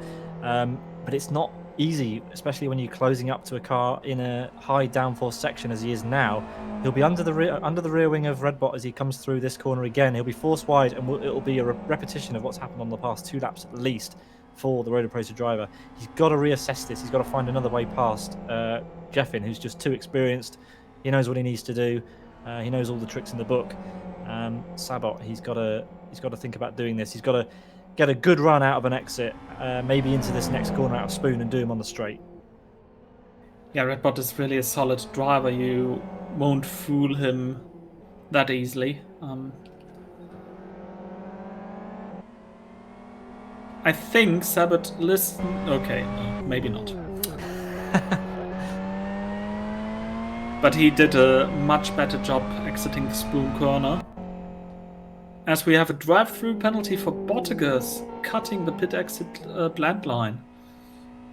But it's not easy, especially when you're closing up to a car in a high downforce section as he is now. He'll be under the rear wing of Redbot as he comes through this corner again. He'll be forced wide, and it'll be a repetition of what's happened on the past 2 laps at least for the Road Appraiser driver. He's got to reassess this. He's got to find another way past Jeffin, who's just too experienced. He knows what he needs to do. He knows all the tricks in the book. Sabot, he's got to think about doing this. He's got to get a good run out of an exit, maybe into this next corner out of Spoon and do him on the straight. Yeah, Redbot is really a solid driver. You won't fool him that easily. I think Sabot okay, no, maybe not. But he did a much better job exiting the Spoon corner. As we have a drive-through penalty for Bottas cutting the pit exit blend line.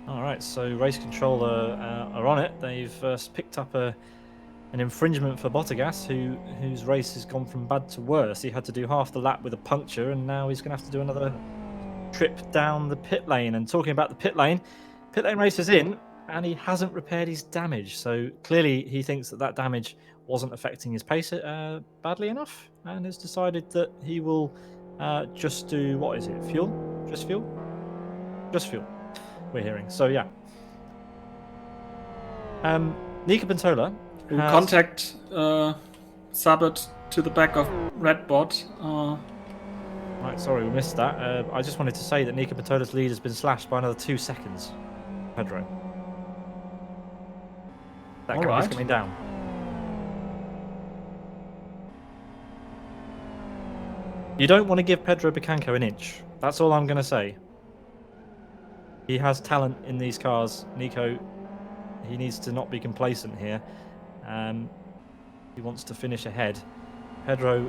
All right, so race control are on it. They've picked up an infringement for Bottas, whose race has gone from bad to worse. He had to do half the lap with a puncture, and now he's going to have to do another trip down the pit lane. And talking about the pit lane race is in, and he hasn't repaired his damage. So clearly he thinks that damage wasn't affecting his pace badly enough, and has decided that he will just do, what is it, fuel? Just fuel? Just fuel, we're hearing. So yeah. Nika Bentola will contact Sabot to the back of Redbot. Right, sorry, we missed that. I just wanted to say that Nika Bentola's lead has been slashed by another 2 seconds. Pedro. That gap is coming down. You don't want to give Pedro Bicanco an inch. That's all I'm going to say. He has talent in these cars. Nico, he needs to not be complacent here. He wants to finish ahead. Pedro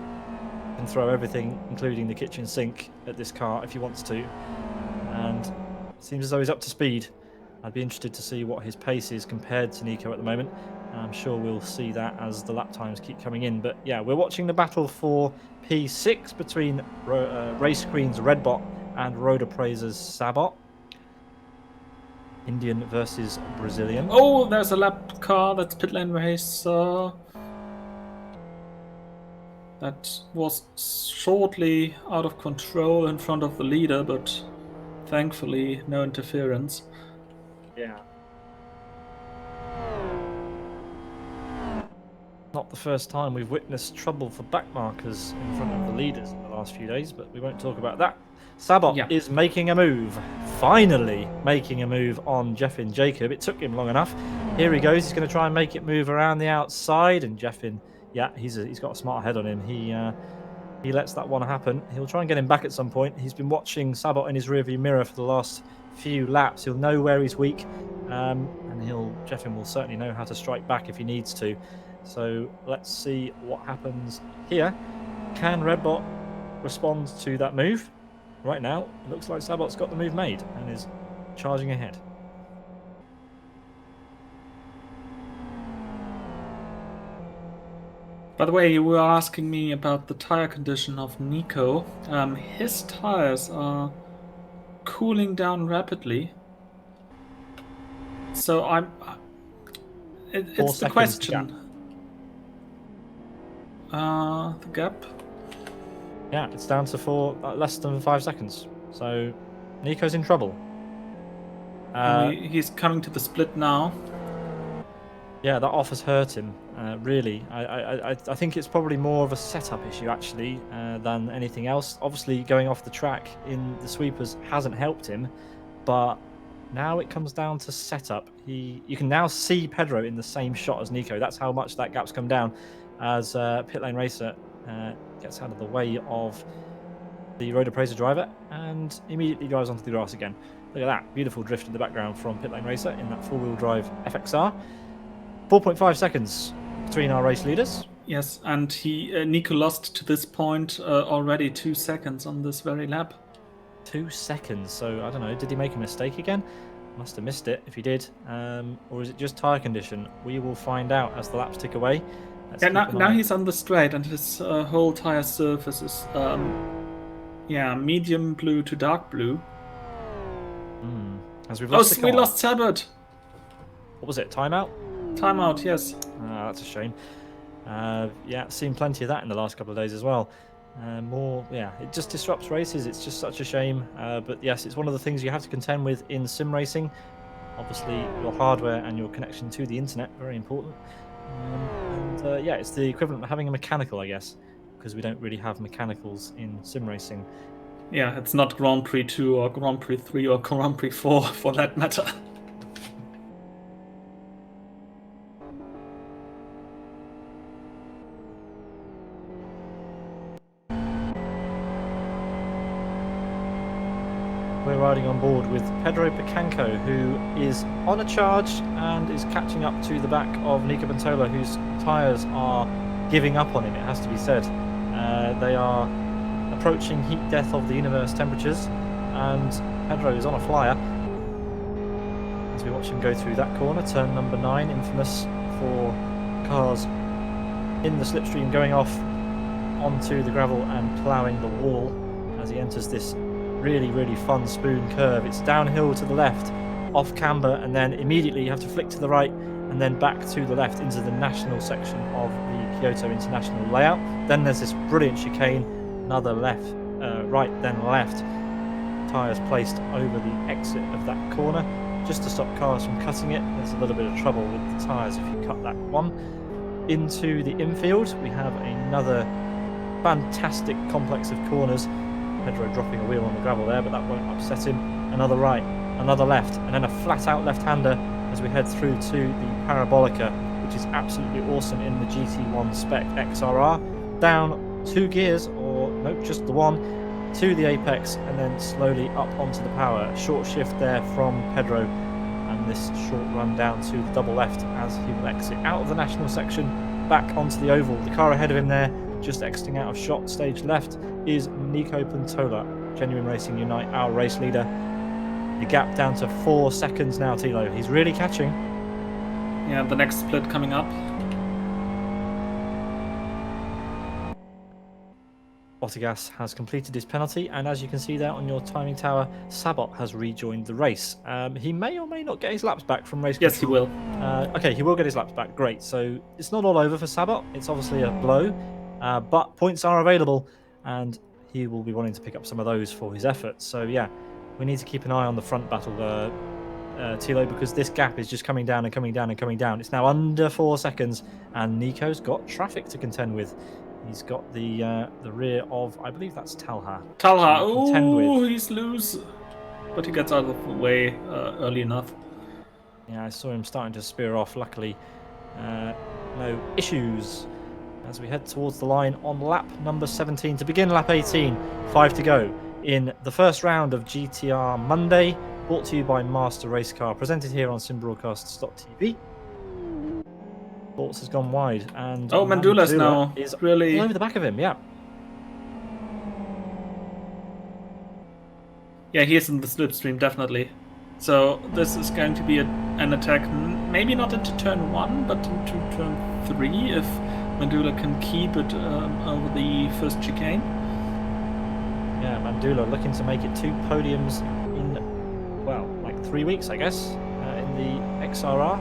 can throw everything, including the kitchen sink, at this car if he wants to. And it seems as though he's up to speed. I'd be interested to see what his pace is compared to Nico at the moment. I'm sure we'll see that as the lap times keep coming in. But yeah, we're watching the battle for P6 between Race Screen's Redbot and Road Appraiser's Sabot. Indian versus Brazilian. Oh, there's a lap car. That's pit lane race. That was shortly out of control in front of the leader, but thankfully no interference. Yeah. Not the first time we've witnessed trouble for backmarkers in front of the leaders in the last few days, but we won't talk about that. Sabot is making a move. Finally making a move on Jeffin Jacob. It took him long enough. Here he goes. He's going to try and make it move around the outside, and Jeffin, yeah, he's got a smart head on him. he lets that one happen. He'll try and get him back at some point. He's been watching Sabot in his rearview mirror for the last few laps. He'll know where he's weak, and Jeffin will certainly know how to strike back if he needs to. So let's see what happens here. Can Redbot respond to that move? Right now, it looks like Sabot's got the move made and is charging ahead. By the way, you were asking me about the tire condition of Nico. His tires are cooling down rapidly. So it's the question. The gap. Yeah, it's down to less than 5 seconds. So Nico's in trouble. He's coming to the split now. Yeah, that off has hurt him. Really, I think it's probably more of a setup issue actually than anything else. Obviously, going off the track in the sweepers hasn't helped him, but now it comes down to setup. You can now see Pedro in the same shot as Nico. That's how much that gap's come down as Pit Lane Racer gets out of the way of the Road Appraiser driver and immediately drives onto the grass again. Look at that beautiful drift in the background from Pit Lane Racer in that four-wheel drive FXR. 4.5 seconds between our race leaders. Yes, and Nico lost to this point already 2 seconds on this very lap. 2 seconds. So I don't know. Did he make a mistake again? Must have missed it if he did. Or is it just tyre condition? We will find out as the laps tick away. Now he's on the straight and his whole tyre surface is medium blue to dark blue. As we've lost we lost Sabot. What was it? Timeout? Timeout, yes. That's a shame. Seen plenty of that in the last couple of days as well. It just disrupts races. It's just such a shame. But yes, it's one of the things you have to contend with in sim racing. Obviously, your hardware and your connection to the internet, very important. It's the equivalent of having a mechanical, I guess, because we don't really have mechanicals in sim racing. Yeah, it's not Grand Prix 2 or Grand Prix 3 or Grand Prix 4 for that matter. We're riding on board with Pedro Picanco, who is on a charge and is catching up to the back of Nico Pantola, whose tyres are giving up on him, it has to be said. They are approaching heat death of the universe temperatures, and Pedro is on a flyer. As we watch him go through that corner, turn number 9, infamous for cars in the slipstream going off onto the gravel and ploughing the wall as he enters this really, really fun spoon curve. It's downhill to the left, off camber, and then immediately you have to flick to the right and then back to the left into the national section of the Kyoto International layout. Then there's this brilliant chicane, another left, right, then left. Tyres placed over the exit of that corner just to stop cars from cutting it. There's a little bit of trouble with the tyres if you cut that one. Into the infield, we have another fantastic complex of corners. Pedro dropping a wheel on the gravel there, but that won't upset him. Another right, another left, and then a flat-out left-hander as we head through to the Parabolica, which is absolutely awesome in the GT1 spec XRR. Down 2 gears, or nope, just the one, to the apex, and then slowly up onto the power. Short shift there from Pedro, and this short run down to the double left as he will exit out of the national section, back onto the oval. The car ahead of him there, just exiting out of shot, stage left, is Nico Pantola. Genuine Racing Unite, our race leader. The gap down to 4 seconds now, Thilo. He's really catching. Yeah, the next split coming up. Bottas has completed his penalty, and as you can see there on your timing tower, Sabot has rejoined the race. He may or may not get his laps back from race control. Yes, he will. Okay, he will get his laps back. Great. So it's not all over for Sabot. It's obviously a blow, but points are available, and he will be wanting to pick up some of those for his efforts. So yeah, we need to keep an eye on the front battle, Thilo, because this gap is just coming down and coming down and coming down. It's now under 4 seconds, and Nico's got traffic to contend with. He's got the rear of, I believe that's Talha. Talha, oh, he's loose. But he gets out of the way early enough. Yeah, I saw him starting to spear off. Luckily, no issues. as we head towards the line on lap number 17 to begin lap 18. 5 to go in the first round of GTR Monday, brought to you by Master Race Car, presented here on SimBroadcasts.tv. Thoughts has gone wide, and Mandula's now is really all over the back of him. Yeah, he's in the slipstream, definitely. So this is going to be an attack, maybe not into turn 1, but into turn 3, if Mandula can keep it over the first chicane. Yeah, Mandula looking to make it 2 podiums in, well, like 3 weeks, I guess, in the XRR.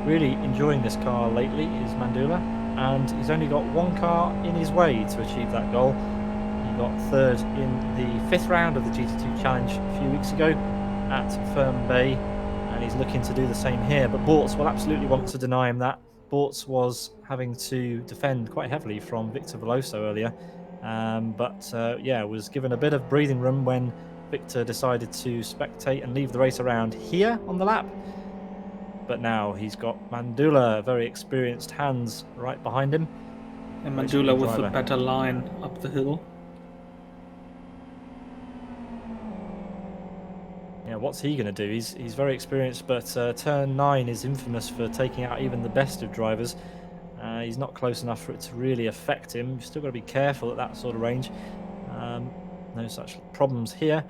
Really enjoying this car lately is Mandula, and he's only got 1 car in his way to achieve that goal. He got 3rd in the 5th round of the GT2 Challenge a few weeks ago at Firm Bay, and he's looking to do the same here, but Bortz will absolutely want to deny him that. Bortz was having to defend quite heavily from Victor Veloso earlier, but was given a bit of breathing room when Victor decided to spectate and leave the race around here on the lap. But now he's got Mandula, very experienced hands right behind him. And Mandula with a better line up the hill. Yeah, what's he going to do? He's very experienced, but turn 9 is infamous for taking out even the best of drivers. He's not close enough for it to really affect him. You've still got to be careful at that sort of range. No such problems here.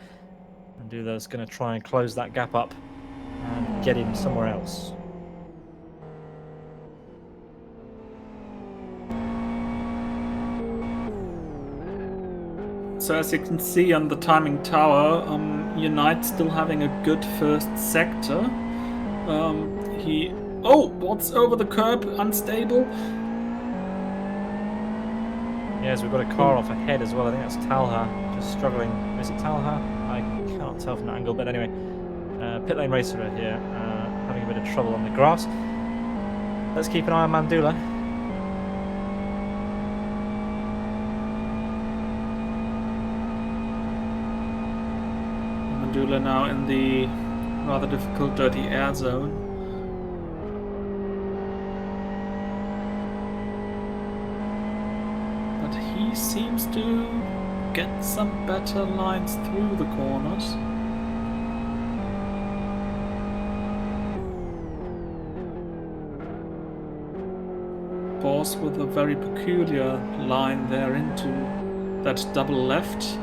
Mandula's going to try and close that gap up and get him somewhere else. So as you can see on the timing tower, Unite still having a good first sector. What's over the curb? Unstable. Yes, we've got a car off ahead as well. I think that's Talha just struggling. Is it Talha? I cannot tell from that angle, but anyway, pit lane racer here having a bit of trouble on the grass. Let's keep an eye on Mandula. Mandula now in the rather difficult dirty air zone. But he seems to get some better lines through the corners. Pause with a very peculiar line there into that double left.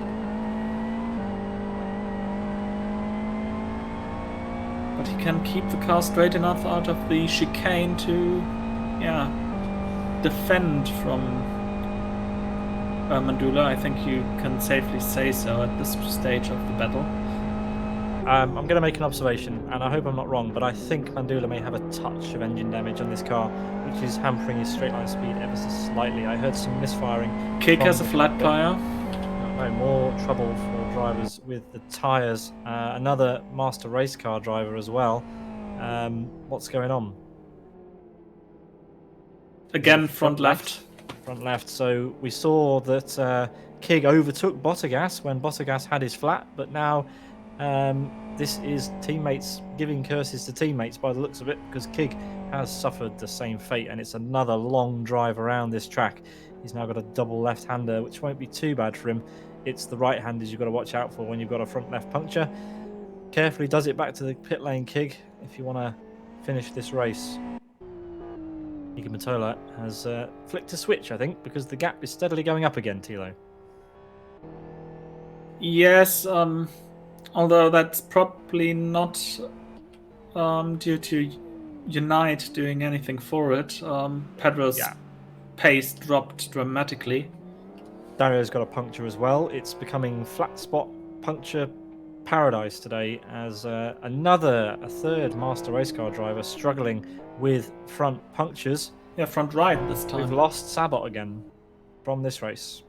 But he can keep the car straight enough out of the chicane to, defend from Mandula. I think you can safely say so at this stage of the battle. I'm going to make an observation, and I hope I'm not wrong, but I think Mandula may have a touch of engine damage on this car, which is hampering his straight line speed ever so slightly. I heard some misfiring. Kick has a flat tyre. No more trouble for drivers with the tyres. Another Master Race Car driver as well. What's going on? Again, front left. Front left. So we saw that Kig overtook Bottas when Bottas had his flat, but now this is teammates giving curses to teammates by the looks of it, because Kig has suffered the same fate, and it's another long drive around this track. He's now got a double left-hander, which won't be too bad for him. It's the right-handers you've got to watch out for when you've got a front-left puncture. Carefully does it back to the pit lane, Kig, if you want to finish this race. Ika Matola has flicked a switch, I think, because the gap is steadily going up again, Thilo. Yes, although that's probably not due to Unite doing anything for it. Pedro's pace dropped dramatically. Dario's got a puncture as well. It's becoming flat spot puncture paradise today, as a third Master Race Car driver struggling with front punctures. Yeah, front right this time. We've lost Sabot again from this race.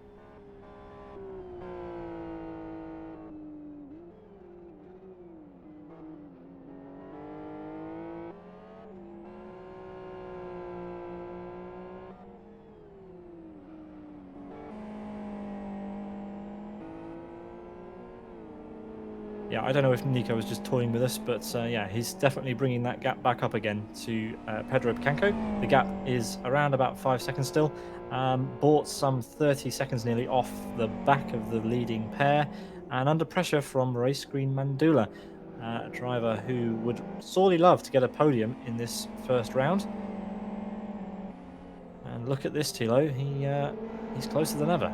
Yeah, I don't know if Nico was just toying with us, but yeah, he's definitely bringing that gap back up again to Pedro Picanco. The gap is around about 5 seconds still. Bought some 30 seconds nearly off the back of the leading pair, and under pressure from Race Green Mandula, a driver who would sorely love to get a podium in this first round. And look at this, Thilo. He's closer than ever.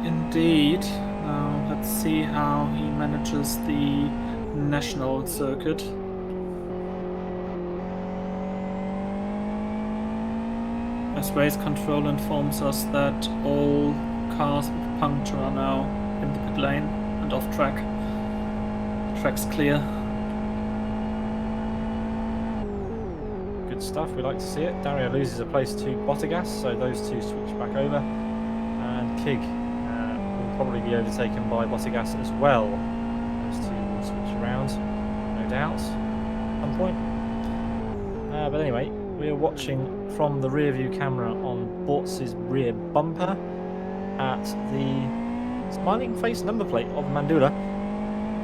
Indeed. Now let's see how he manages the national circuit. As race control informs us that all cars with puncture are now in the pit lane and off track. Track's clear. Good stuff. We like to see it. Dario loses a place to Bottas, so those two switch back over. And Kig will probably be overtaken by Bottas as well. Those two will switch around, no doubt, at some point. But anyway, we are watching from the rear view camera on Bortz's rear bumper at the smiling face number plate of Mandula,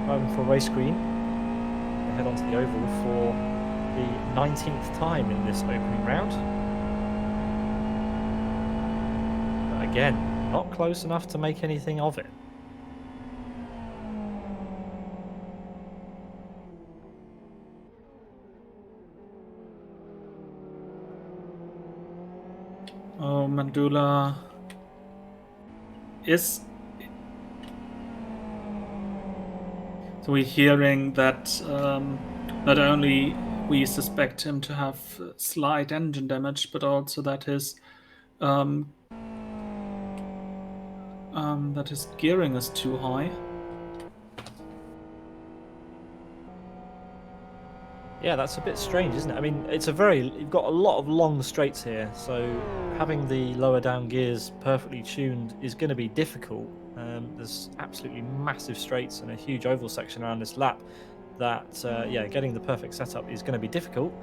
driving for Race Green. They head onto the oval for the 19th time in this opening round. But again, not close enough to make anything of it. Oh, Mandula is... So we're hearing that not only we suspect him to have slight engine damage, but also that his gearing is too high. Yeah, that's a bit strange, isn't it? I mean, you've got a lot of long straights here, so having the lower down gears perfectly tuned is going to be difficult. There's absolutely massive straights and a huge oval section around this lap that, yeah, getting the perfect setup is going to be difficult.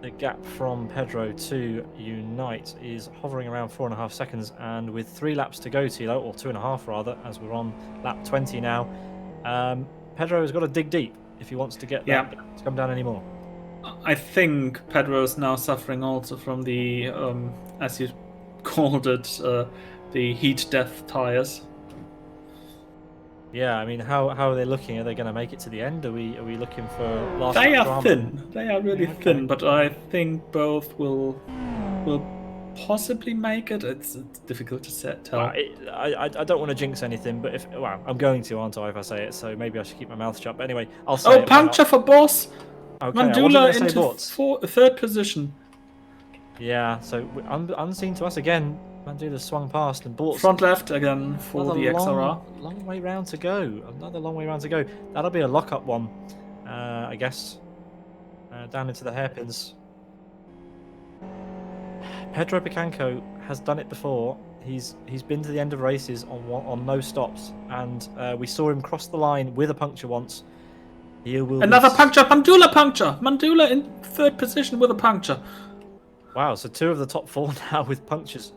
The gap from Pedro to Unite is hovering around 4.5 seconds, and with 3 laps to go, Thilo, or 2.5 rather, as we're on lap 20 now, Pedro has got to dig deep if he wants to get that gap to come down anymore. I think Pedro is now suffering also from the, as you called it, the heat death tires. Yeah, I mean, how are they looking? Are they going to make it to the end? Are we looking for last? They lap are drama? thin. They are really thin, but I think both will possibly make it. It's difficult to tell. Well, I don't want to jinx anything, but I'm going to, aren't I? If I say it, so maybe I should keep my mouth shut. But anyway, I'll say. Oh, puncture for Boss. Okay, Mandula into third position. Yeah, so unseen to us again. Mandula swung past and bought front left again for the XRR. Long way round to go. Another long way round to go. That'll be a lock-up one, I guess. Down into the hairpins. Pedro Picanco has done it before. He's been to the end of races on no stops, and we saw him cross the line with a puncture once. Another puncture. Mandula in third position with a puncture. Wow, so 2 of the top 4 now with punctures.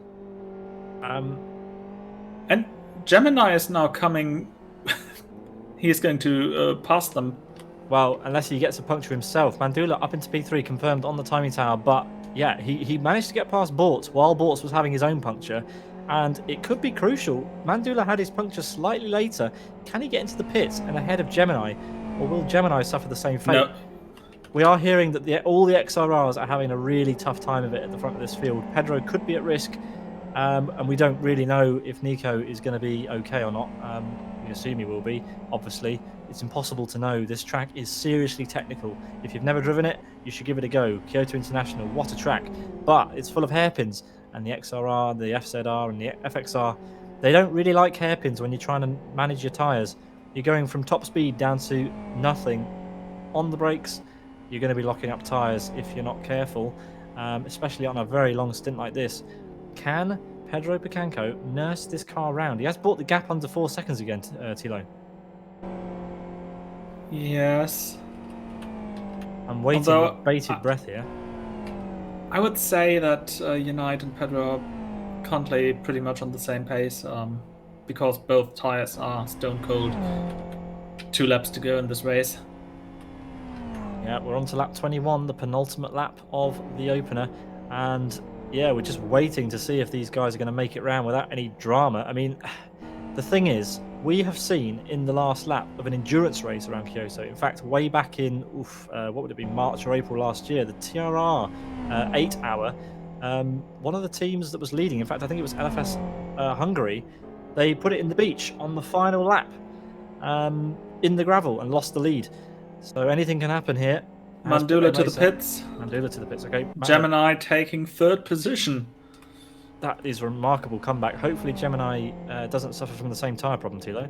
And Gemini is now coming. He is going to pass them. Well, unless he gets a puncture himself. Mandula up into P3 confirmed on the timing tower, but yeah, he managed to get past Bortz while Bortz was having his own puncture, and it could be crucial. Mandula had his puncture slightly later. Can he get into the pits and ahead of Gemini, or will Gemini suffer the same fate? No. We are hearing that all the XRRs are having a really tough time of it at the front of this field. Pedro could be at risk, and we don't really know if Nico is going to be okay or not. We assume he will be, obviously. It's impossible to know. This track is seriously technical. If you've never driven it, you should give it a go. Kyoto International, what a track. But it's full of hairpins, and the XRR, the FZR, and the FXR, they don't really like hairpins when you're trying to manage your tyres. You're going from top speed down to nothing on the brakes. You're going to be locking up tyres if you're not careful, especially on a very long stint like this. Can Pedro Picanco nurse this car round? He has brought the gap under 4 seconds again, Thilo. Yes. I'm waiting with bated breath here. I would say that Unite and Pedro are can't lay pretty much on the same pace because both tires are stone cold. 2 laps to go in this race. Yeah, we're on to lap 21, the penultimate lap of the opener. And yeah, we're just waiting to see if these guys are going to make it round without any drama. I mean, the thing is, we have seen in the last lap of an endurance race around Kyoto, in fact, way back in, what would it be, March or April last year, the TRR 8 hour, one of the teams that was leading, in fact, I think it was LFS Hungary, they put it in the beach on the final lap in the gravel and lost the lead. So anything can happen here. Mandula to the pits. Mandula to the pits, okay. Gemini taking 3rd position. That is a remarkable comeback. Hopefully Gemini doesn't suffer from the same tyre problem, Thilo.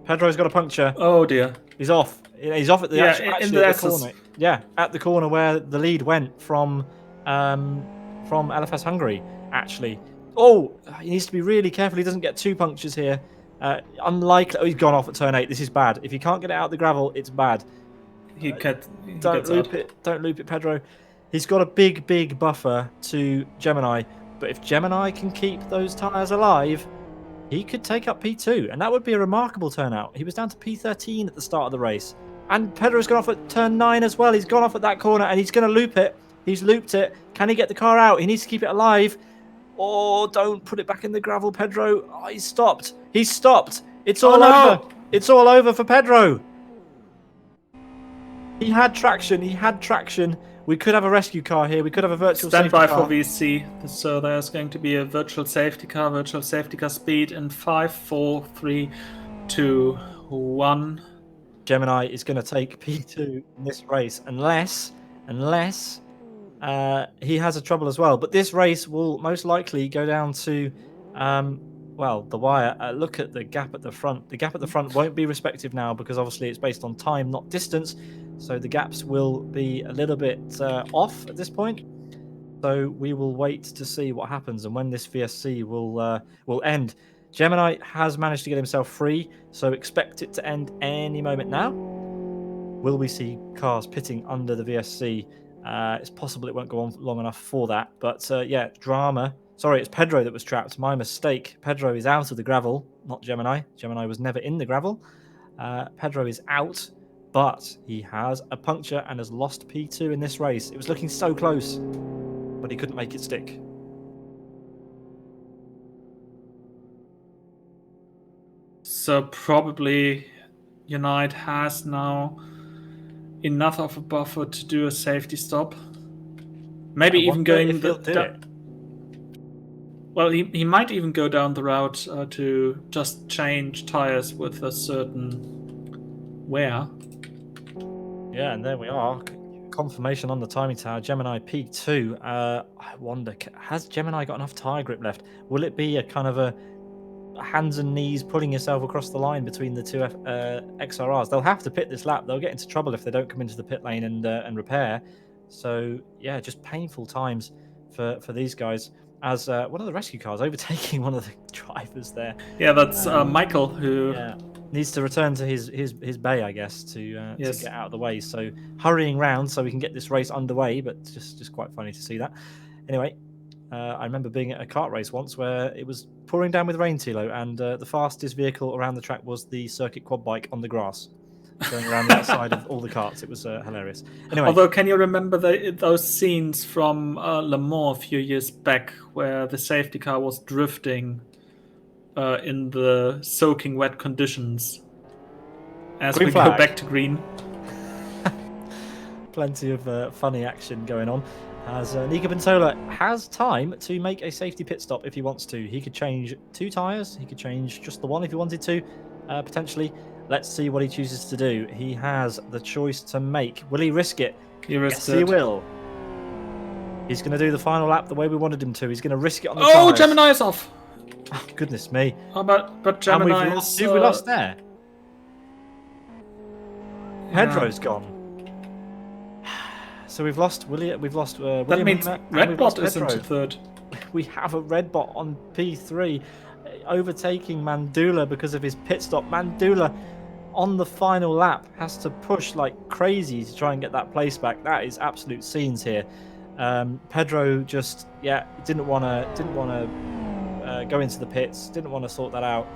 Pedro's got a puncture. Oh dear. He's off. He's off at the, in the corner. Yeah, at the corner where the lead went from LFS Hungary, actually. Oh, he needs to be really careful he doesn't get 2 punctures here. Unlikely. Oh, he's gone off at turn 8. This is bad. If you can't get it out of the gravel, it's bad. Don't loop it. Don't loop it, Pedro. He's got a big buffer to Gemini. But if Gemini can keep those tyres alive, he could take up P2. And that would be a remarkable turnout. He was down to P13 at the start of the race. And Pedro's gone off at turn 9 as well. He's gone off at that corner and he's going to loop it. He's looped it. Can he get the car out? He needs to keep it alive. Oh, don't put it back in the gravel, Pedro. Oh, he's stopped. He's stopped. It's all over. It's all over for Pedro. He had traction. He had traction. We could have a rescue car here. We could have a virtual safety car. Stand by for VC. So there's going to be a virtual safety car speed in 5, 4, 3, 2, 1. Gemini is going to take P2 in this race unless he has a trouble as well. But this race will most likely go down to, the wire. Look at the gap at the front. The gap at the front won't be respective now because obviously it's based on time, not distance. So the gaps will be a little bit off at this point. So we will wait to see what happens and when this VSC will end. Gemini has managed to get himself free, so expect it to end any moment now. Will we see cars pitting under the VSC? It's possible it won't go on long enough for that. But yeah, drama. Sorry, it's Pedro that was trapped. My mistake. Pedro is out of the gravel, not Gemini. Gemini was never in the gravel. Pedro is out. But he has a puncture and has lost P2 in this race. It was looking so close, but he couldn't make it stick. So probably Unite has now enough of a buffer to do a safety stop. Maybe even going well, he might even go down the route to just change tires with a certain wear. Yeah, and there we are. Confirmation on the timing tower. Gemini P2. I wonder, has Gemini got enough tyre grip left? Will it be a kind of a hands and knees pulling yourself across the line between the two XRRs? They'll have to pit this lap. They'll get into trouble if they don't come into the pit lane and repair. So, yeah, just painful times for these guys. As one of the rescue cars overtaking one of the drivers there. Yeah, that's Michael, who... Yeah. Needs to return to his bay, I guess, to get out of the way. So hurrying round so we can get this race underway, but just quite funny to see that. Anyway, I remember being at a kart race once where it was pouring down with rain, Thilo, and the fastest vehicle around the track was the circuit quad bike on the grass, going around the outside of all the karts. It was hilarious. Anyway, although, can you remember those scenes from Le Mans a few years back where the safety car was drifting in the soaking wet conditions as green we flag. go back to green? Plenty of funny action going on. As Nika Bentola has time to make a safety pit stop if he wants to. He could change 2 tyres. He could change just the one if he wanted to, potentially. Let's see what he chooses to do. He has the choice to make. Will he risk it? Yes, he will. He's going to do the final lap the way we wanted him to. He's going to risk it on the tyres. Gemini is off. Oh, goodness me. But Gemini and we've lost there. Pedro's gone. So we've lost William. We've lost William. That means Redbot is into 3rd. We have a Redbot on P3, overtaking Mandula because of his pit stop. Mandula on the final lap has to push like crazy to try and get that place back. That is absolute scenes here. Pedro just didn't want to go into the pits. Didn't want to sort that out.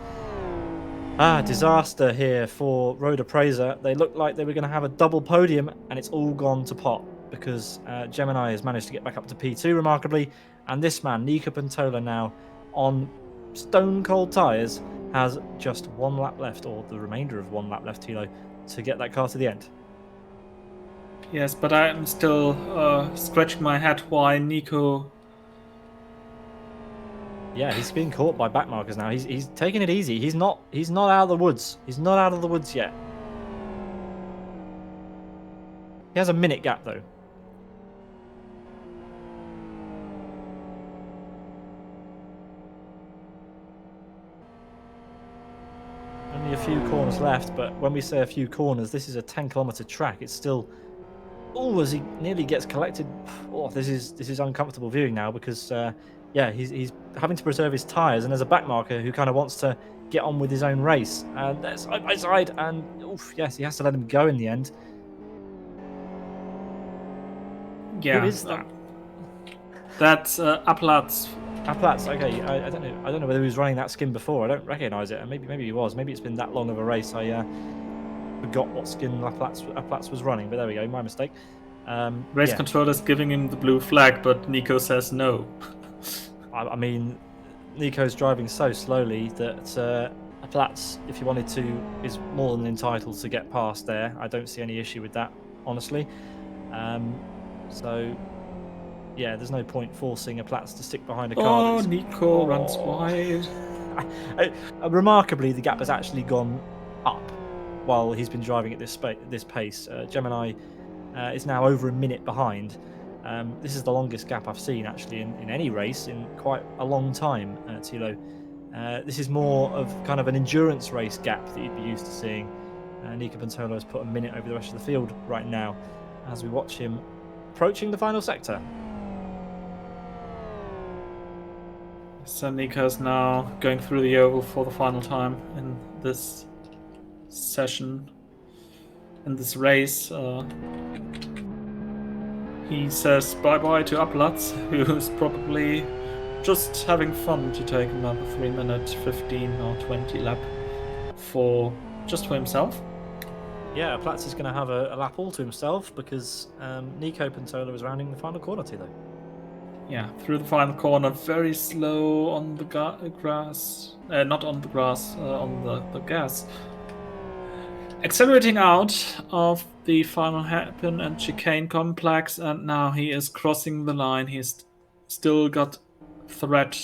Disaster here for Road Appraiser. They looked like they were going to have a double podium, and it's all gone to pot because Gemini has managed to get back up to P2 remarkably, and this man, Nico Pantola, now on stone cold tyres, has just 1 lap left, or the remainder of 1 lap left, Thilo, to get that car to the end. Yes, but I'm still scratching my head why Nico. Yeah, he's being caught by backmarkers now. He's taking it easy. He's not out of the woods. He's not out of the woods yet. He has a minute gap though. Only a few corners left, but when we say a few corners, this is a 10-kilometer track. It's still. Oh, as he nearly gets collected. Oh, this is uncomfortable viewing now because yeah, he's having to preserve his tyres, and there's a backmarker who kind of wants to get on with his own race. And they're side by side, and oof, yes, he has to let him go in the end. Yeah, Who is that? That's Applatz. Applatz. Okay, I don't know. I don't know whether he was running that skin before. I don't recognise it. And maybe he was. Maybe it's been that long of a race. I forgot what skin Applatz was running. But there we go. My mistake. Race controller's giving him the blue flag, but Nico says no. I mean, Nico's driving so slowly that Applatz, if he wanted to, is more than entitled to get past there. I don't see any issue with that, honestly. So, yeah, there's no point forcing Applatz to stick behind a car. Oh, Nico runs wide. Remarkably, the gap has actually gone up while he's been driving at this pace. Gemini is now over a minute behind. This is the longest gap I've seen actually in any race in quite a long time, Thilo. This is more of kind of an endurance race gap that you'd be used to seeing. Nico Pantola has put a minute over the rest of the field right now as we watch him approaching the final sector. So Nico's now going through the oval for the final time in this session, in this race. He says bye-bye to Applatz, who's probably just having fun to take another 3-minute, 15 or 20 lap for himself. Yeah, Applatz is going to have a lap all to himself because Nico Pantola is rounding the final corner, Thilo. Yeah, through the final corner, very slow on the grass. Not on the grass, on the gas. Accelerating out of the final hairpin and chicane complex, and now he is crossing the line. He's still got tread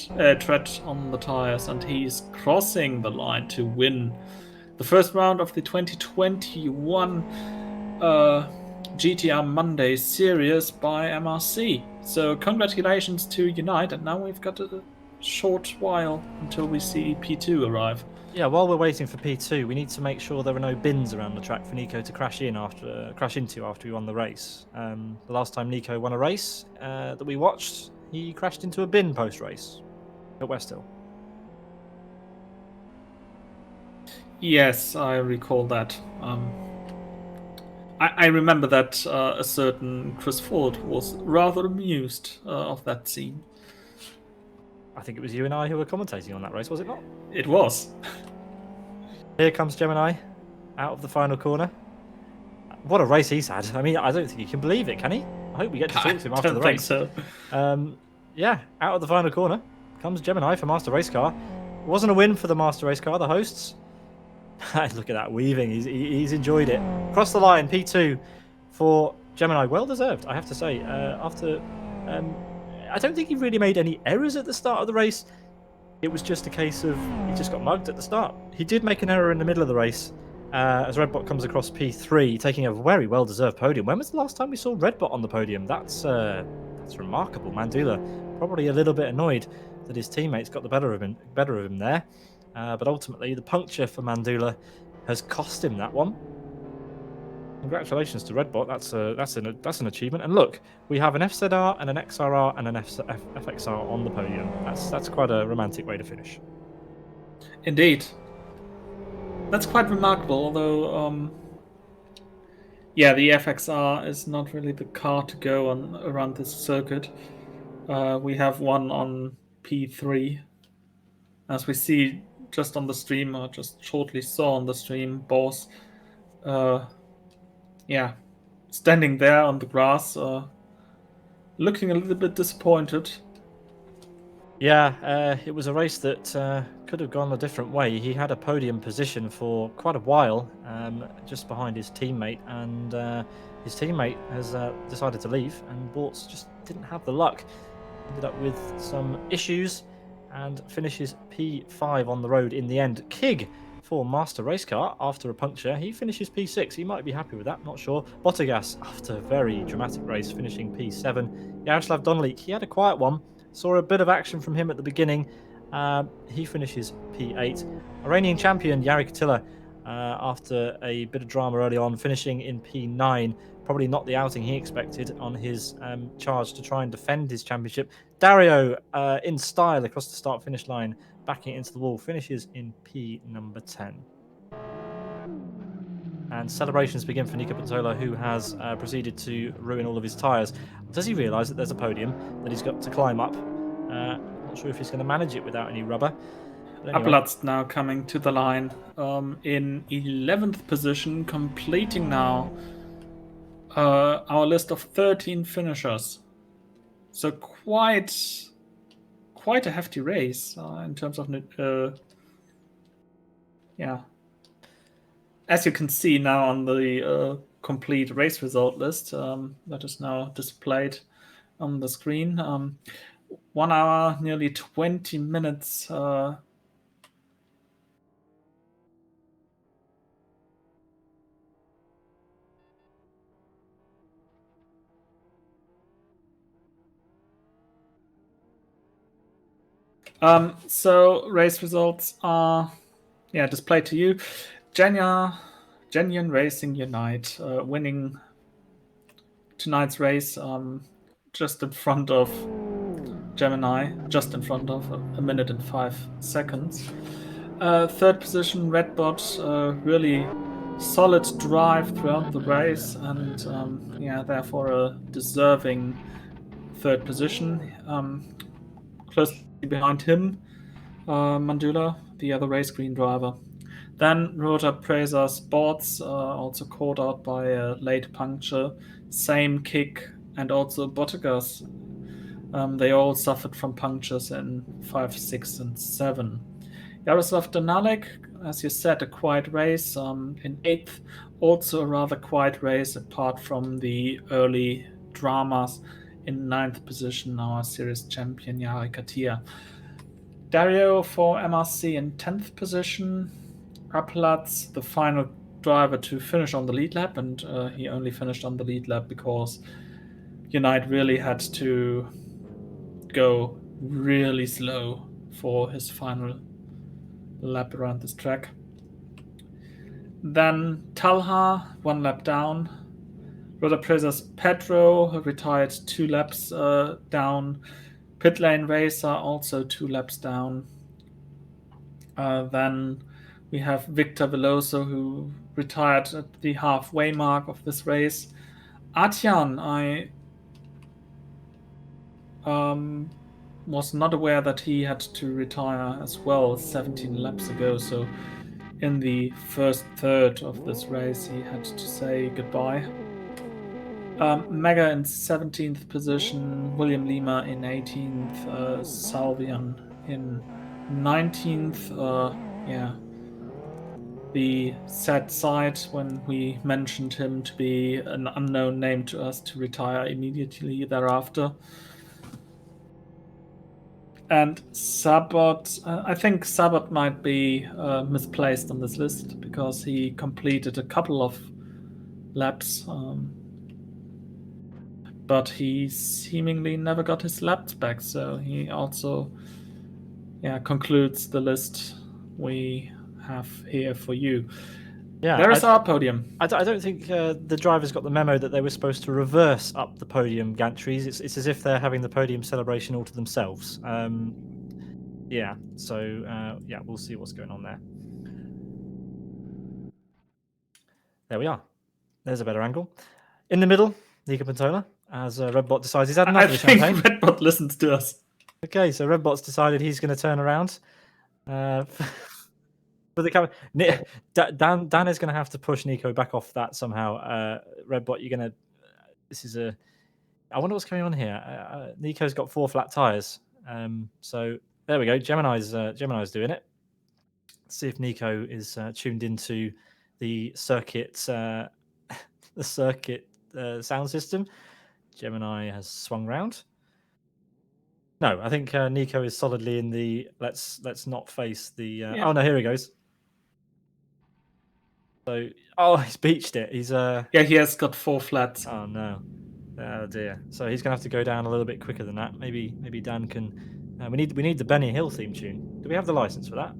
on the tires, and he's crossing the line to win the first round of the 2021 GTR Monday Series by MRC. So congratulations to Unite, and now we've got a short while until we see P2 arrive. Yeah, while we're waiting for P2, we need to make sure there are no bins around the track for Nico to crash into after he won the race. The last time Nico won a race that we watched, he crashed into a bin post-race at West Hill. Yes, I recall that. I remember that a certain Chris Ford was rather amused of that scene. I think it was you and I who were commentating on that race, was it not? It was. Here comes Gemini out of the final corner. What a race he's had. I mean, I don't think he can believe it, can he? I hope we get to talk to him after the race. I don't think so. Yeah, out of the final corner comes Gemini for Master Race Car. It wasn't a win for the Master Race Car, the hosts. Look at that weaving. He's enjoyed it. Across the line, P2 for Gemini. Well deserved, I have to say. After, I don't think he really made any errors at the start of the race. It was just a case of he just got mugged at the start. He did make an error in the middle of the race as Redbot comes across P3, taking a very well-deserved podium. When was the last time we saw Redbot on the podium? That's remarkable. Mandula probably a little bit annoyed that his teammates got the better of him there. But ultimately, the puncture for Mandula has cost him that one. Congratulations to Redbot. That's an achievement. And look, we have an FZR and an XRR and an FXR on the podium. That's quite a romantic way to finish. Indeed. That's quite remarkable, although yeah, the FXR is not really the car to go on around this circuit. We have one on P3 as we see just on the stream, or just shortly saw on the stream, both, standing there on the grass, looking a little bit disappointed. Yeah, it was a race that could have gone a different way. He had a podium position for quite a while, just behind his teammate, and his teammate has decided to leave, and Bortz just didn't have the luck. Ended up with some issues and finishes P5 on the road in the end. Kig for Master Race Car after a puncture. He finishes P6. He might be happy with that, not sure. Bottas, after a very dramatic race, finishing P7. Yaroslav Donlik, he had a quiet one. Saw a bit of action from him at the beginning. He finishes P8. Iranian champion Yari Katila, after a bit of drama early on, finishing in P9. Probably not the outing he expected on his charge to try and defend his championship. Dario, in style across the start-finish line, backing it into the wall, finishes in P number 10. And celebrations begin for Nico Pintola, who has proceeded to ruin all of his tyres. Does he realise that there's a podium that he's got to climb up? Not sure if he's going to manage it without any rubber. Anyway. Ablatz now coming to the line in 11th position, completing now our list of 13 finishers. So quite a hefty race in terms of As you can see now on the complete race result list that is now displayed on the screen, 1 hour, nearly 20 minutes. So race results are displayed to you. Genuine Racing Unite winning tonight's race, just in front of Gemini, just in front of 1 minute and 5 seconds. Third position, Redbot, really solid drive throughout the race, and therefore a deserving third position. Closely behind him, Mandula, the other race green driver. Then Roger Prazer Sports, also caught out by a late puncture. Same Kick and also Bottas. They all suffered from punctures in 5, 6, and 7. Yaroslav Donalik, as you said, a quiet race. In 8th, also a rather quiet race, apart from the early dramas. In 9th position, our series champion Yari Katia. Dario for MRC in 10th position. Ablatz, the final driver to finish on the lead lap, and he only finished on the lead lap because Unite really had to go really slow for his final lap around this track. Then Talha, 1 lap down. Roger Prezer's Pedro retired 2 laps down. Pit Lane Racer also 2 laps down. Then we have Victor Veloso, who retired at the halfway mark of this race. Atyan, I was not aware that he had to retire as well 17 laps ago. So in the first third of this race, he had to say goodbye. Mega in 17th position, William Lima in 18th, Salvian in 19th. The sad side when we mentioned him to be an unknown name to us to retire immediately thereafter. And Sabot, I think Sabot might be misplaced on this list because he completed a couple of laps, but he seemingly never got his laps back, so he also concludes the list we have here for you. Yeah, there's our podium. I don't think the drivers got the memo that they were supposed to reverse up the podium gantries. It's as if they're having the podium celebration all to themselves. So we'll see what's going on there. There we are. There's a better angle. In the middle, Nico Pintola, as Redbot decides he's had enough of the champagne. I think Redbot listens to us. Okay, so Redbot's decided he's going to turn around. For the camera, Dan is going to have to push Nico back off that somehow. Redbot, you're going to. This is a. I wonder what's going on here. Nico's got 4 flat tires. So there we go. Gemini's doing it. Let's see if Nico is tuned into the circuit sound system. Gemini has swung round. No, I think Nico is solidly in the let's not face the. Yeah. Oh no, here he goes. So he's beached it. He's Yeah, he has got 4 flats. Oh no. Oh dear. So he's gonna have to go down a little bit quicker than that. Maybe Dan can. We need the Benny Hill theme tune. Do we have the license for that?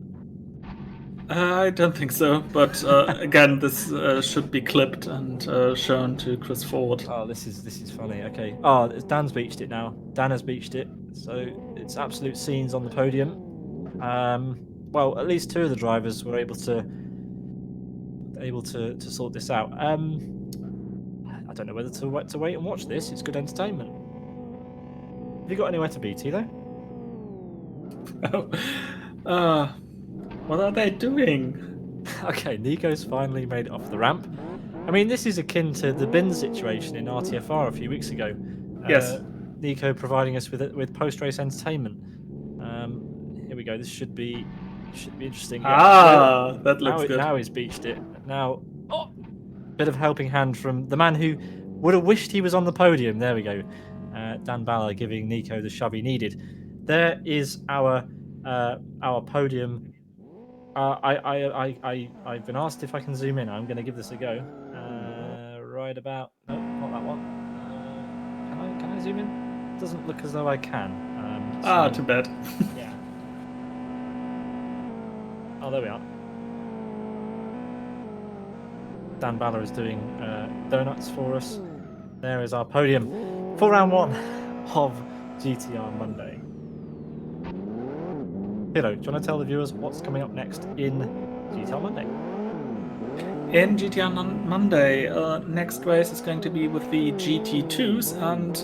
I don't think so, but again, this should be clipped and shown to Chris Ford. Oh, this is funny. Okay. Oh, Dan's beached it now. Dan has beached it, so it's absolute scenes on the podium. Well, at least 2 of the drivers were able to sort this out. I don't know whether to wait and watch this. It's good entertainment. Have you got anywhere to be, Thilo? What are they doing? Okay, Nico's finally made it off the ramp. I mean, this is akin to the bin situation in RTFR a few weeks ago. Yes. Nico providing us with post-race entertainment. Here we go. This should be interesting. Yeah. That looks good. Now he's beached it. Now, bit of helping hand from the man who would have wished he was on the podium. There we go. Dan Ballard giving Nico the shove he needed. There is our podium. I've been asked if I can zoom in. I'm going to give this a go. Right about. No, not that one. Can I zoom in? Doesn't look as though I can. Too bad. Yeah. Oh, there we are. Dan Ballard is doing donuts for us. There is our podium for round 1 of GTR Monday. Thilo, do you want to tell the viewers what's coming up next in GTR Monday? In GTR Monday, next race is going to be with the GT2s, and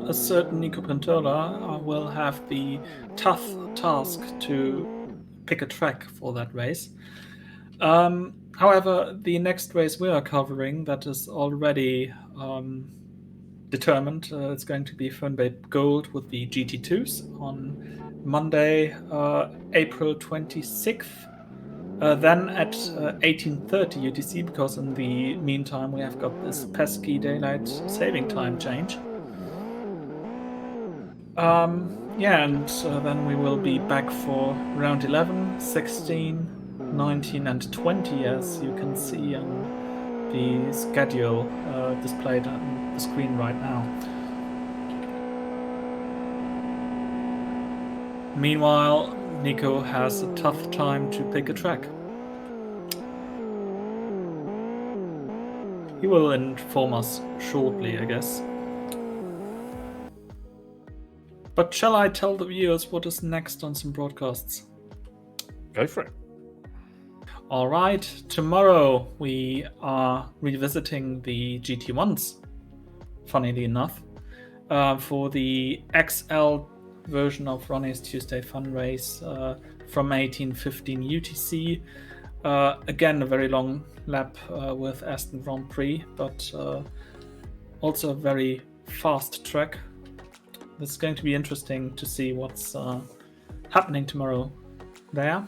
a certain Nico Pantola will have the tough task to pick a track for that race. However, the next race we are covering that is already determined, it's going to be Falkenberg Gold with the GT2s on Monday, April 26th. Then at 18:30 UTC, because in the meantime we have got this pesky daylight saving time change. And then we will be back for round 11, 16, 19 and 20, as you can see on the schedule displayed on the screen right now. Meanwhile, Nico has a tough time to pick a track. He will inform us shortly, I guess. But shall I tell the viewers what is next on some broadcasts? Go for it. All right, tomorrow we are revisiting the GT1s, funnily enough, for the XL version of Ronnie's Tuesday Fun Race from 1815 UTC. Again, a very long lap with Aston Grand Prix, but also a very fast track. This is going to be interesting to see what's happening tomorrow there.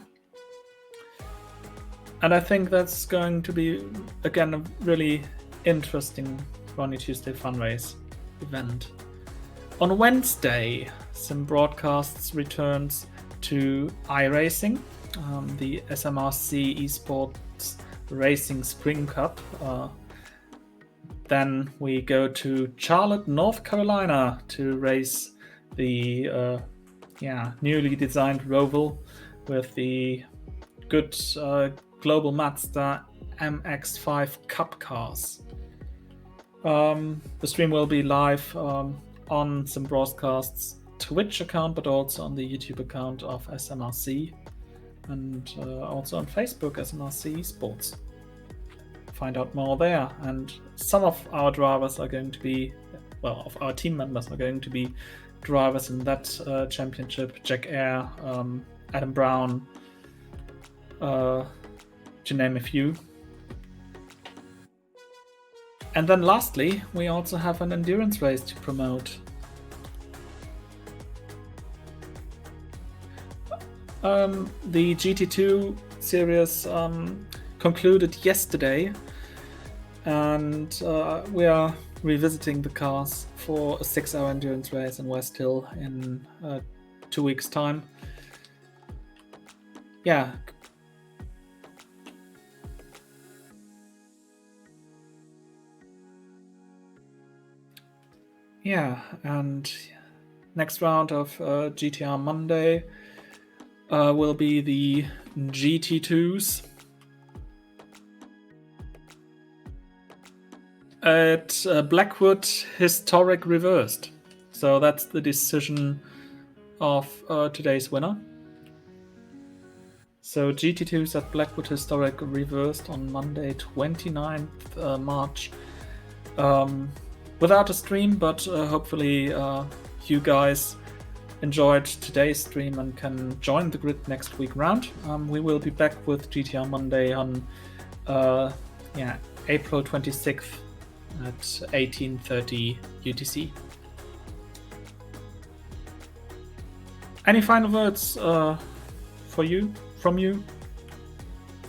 And I think that's going to be, again, a really interesting Ronnie Tuesday Fun Race event. On Wednesday, Sim Broadcasts returns to iRacing, the SMRC Esports Racing Spring Cup. Then we go to Charlotte, North Carolina to race the newly designed Roval with the good Global Mazda MX-5 Cup cars. The stream will be live on some broadcasts Twitch account, but also on the YouTube account of SMRC, and also on Facebook SMRC Sports. Find out more there. And some of our drivers are going to be, of our team members are going to be drivers in that championship. Jack Eyre, Adam Brown, to name a few. And then lastly, we also have an endurance race to promote. The GT2 series concluded yesterday, and we are revisiting the cars for a 6-hour endurance race in West Hill in 2 weeks' time. Yeah. Yeah, and next round of GTR Monday will be the GT2s at Blackwood Historic Reversed. So that's the decision of today's winner. So GT2s at Blackwood Historic Reversed on Monday 29th March. Without a stream, but hopefully you guys enjoyed today's stream and can join the grid next week round. We will be back with GTR Monday on April 26th at 18:30 UTC. Any final words from you?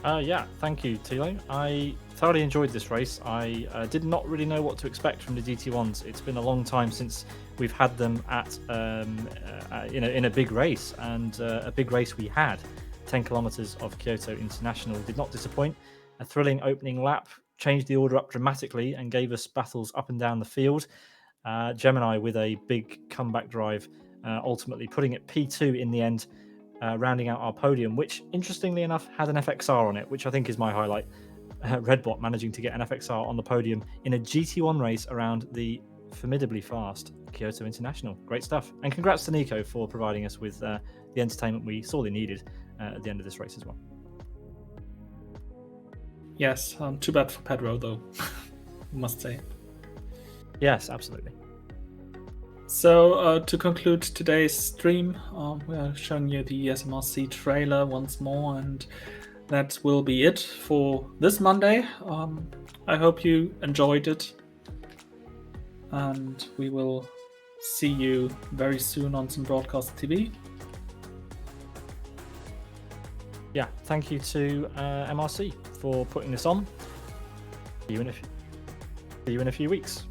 Yeah, thank you, Thilo. I thoroughly enjoyed this race. I did not really know what to expect from the GT1s. It's been a long time since we've had them at in a big race, and a big race we had. 10 kilometers of Kyoto International did not disappoint. A thrilling opening lap changed the order up dramatically and gave us battles up and down the field. Gemini with a big comeback drive, ultimately putting it P2 in the end, rounding out our podium, which interestingly enough had an FXR on it, which I think is my highlight. Redbot managing to get an FXR on the podium in a GT1 race around the formidably fast Kyoto International. Great stuff. And congrats to Nico for providing us with the entertainment we sorely needed at the end of this race as well. Yes, too bad for Pedro though, must say. Yes, absolutely. So to conclude today's stream, we are showing you the SMRC trailer once more, and that will be it for this Monday. I hope you enjoyed it, and we will see you very soon on some broadcast TV. Yeah, thank you to MRC for putting this on. See you in a few weeks.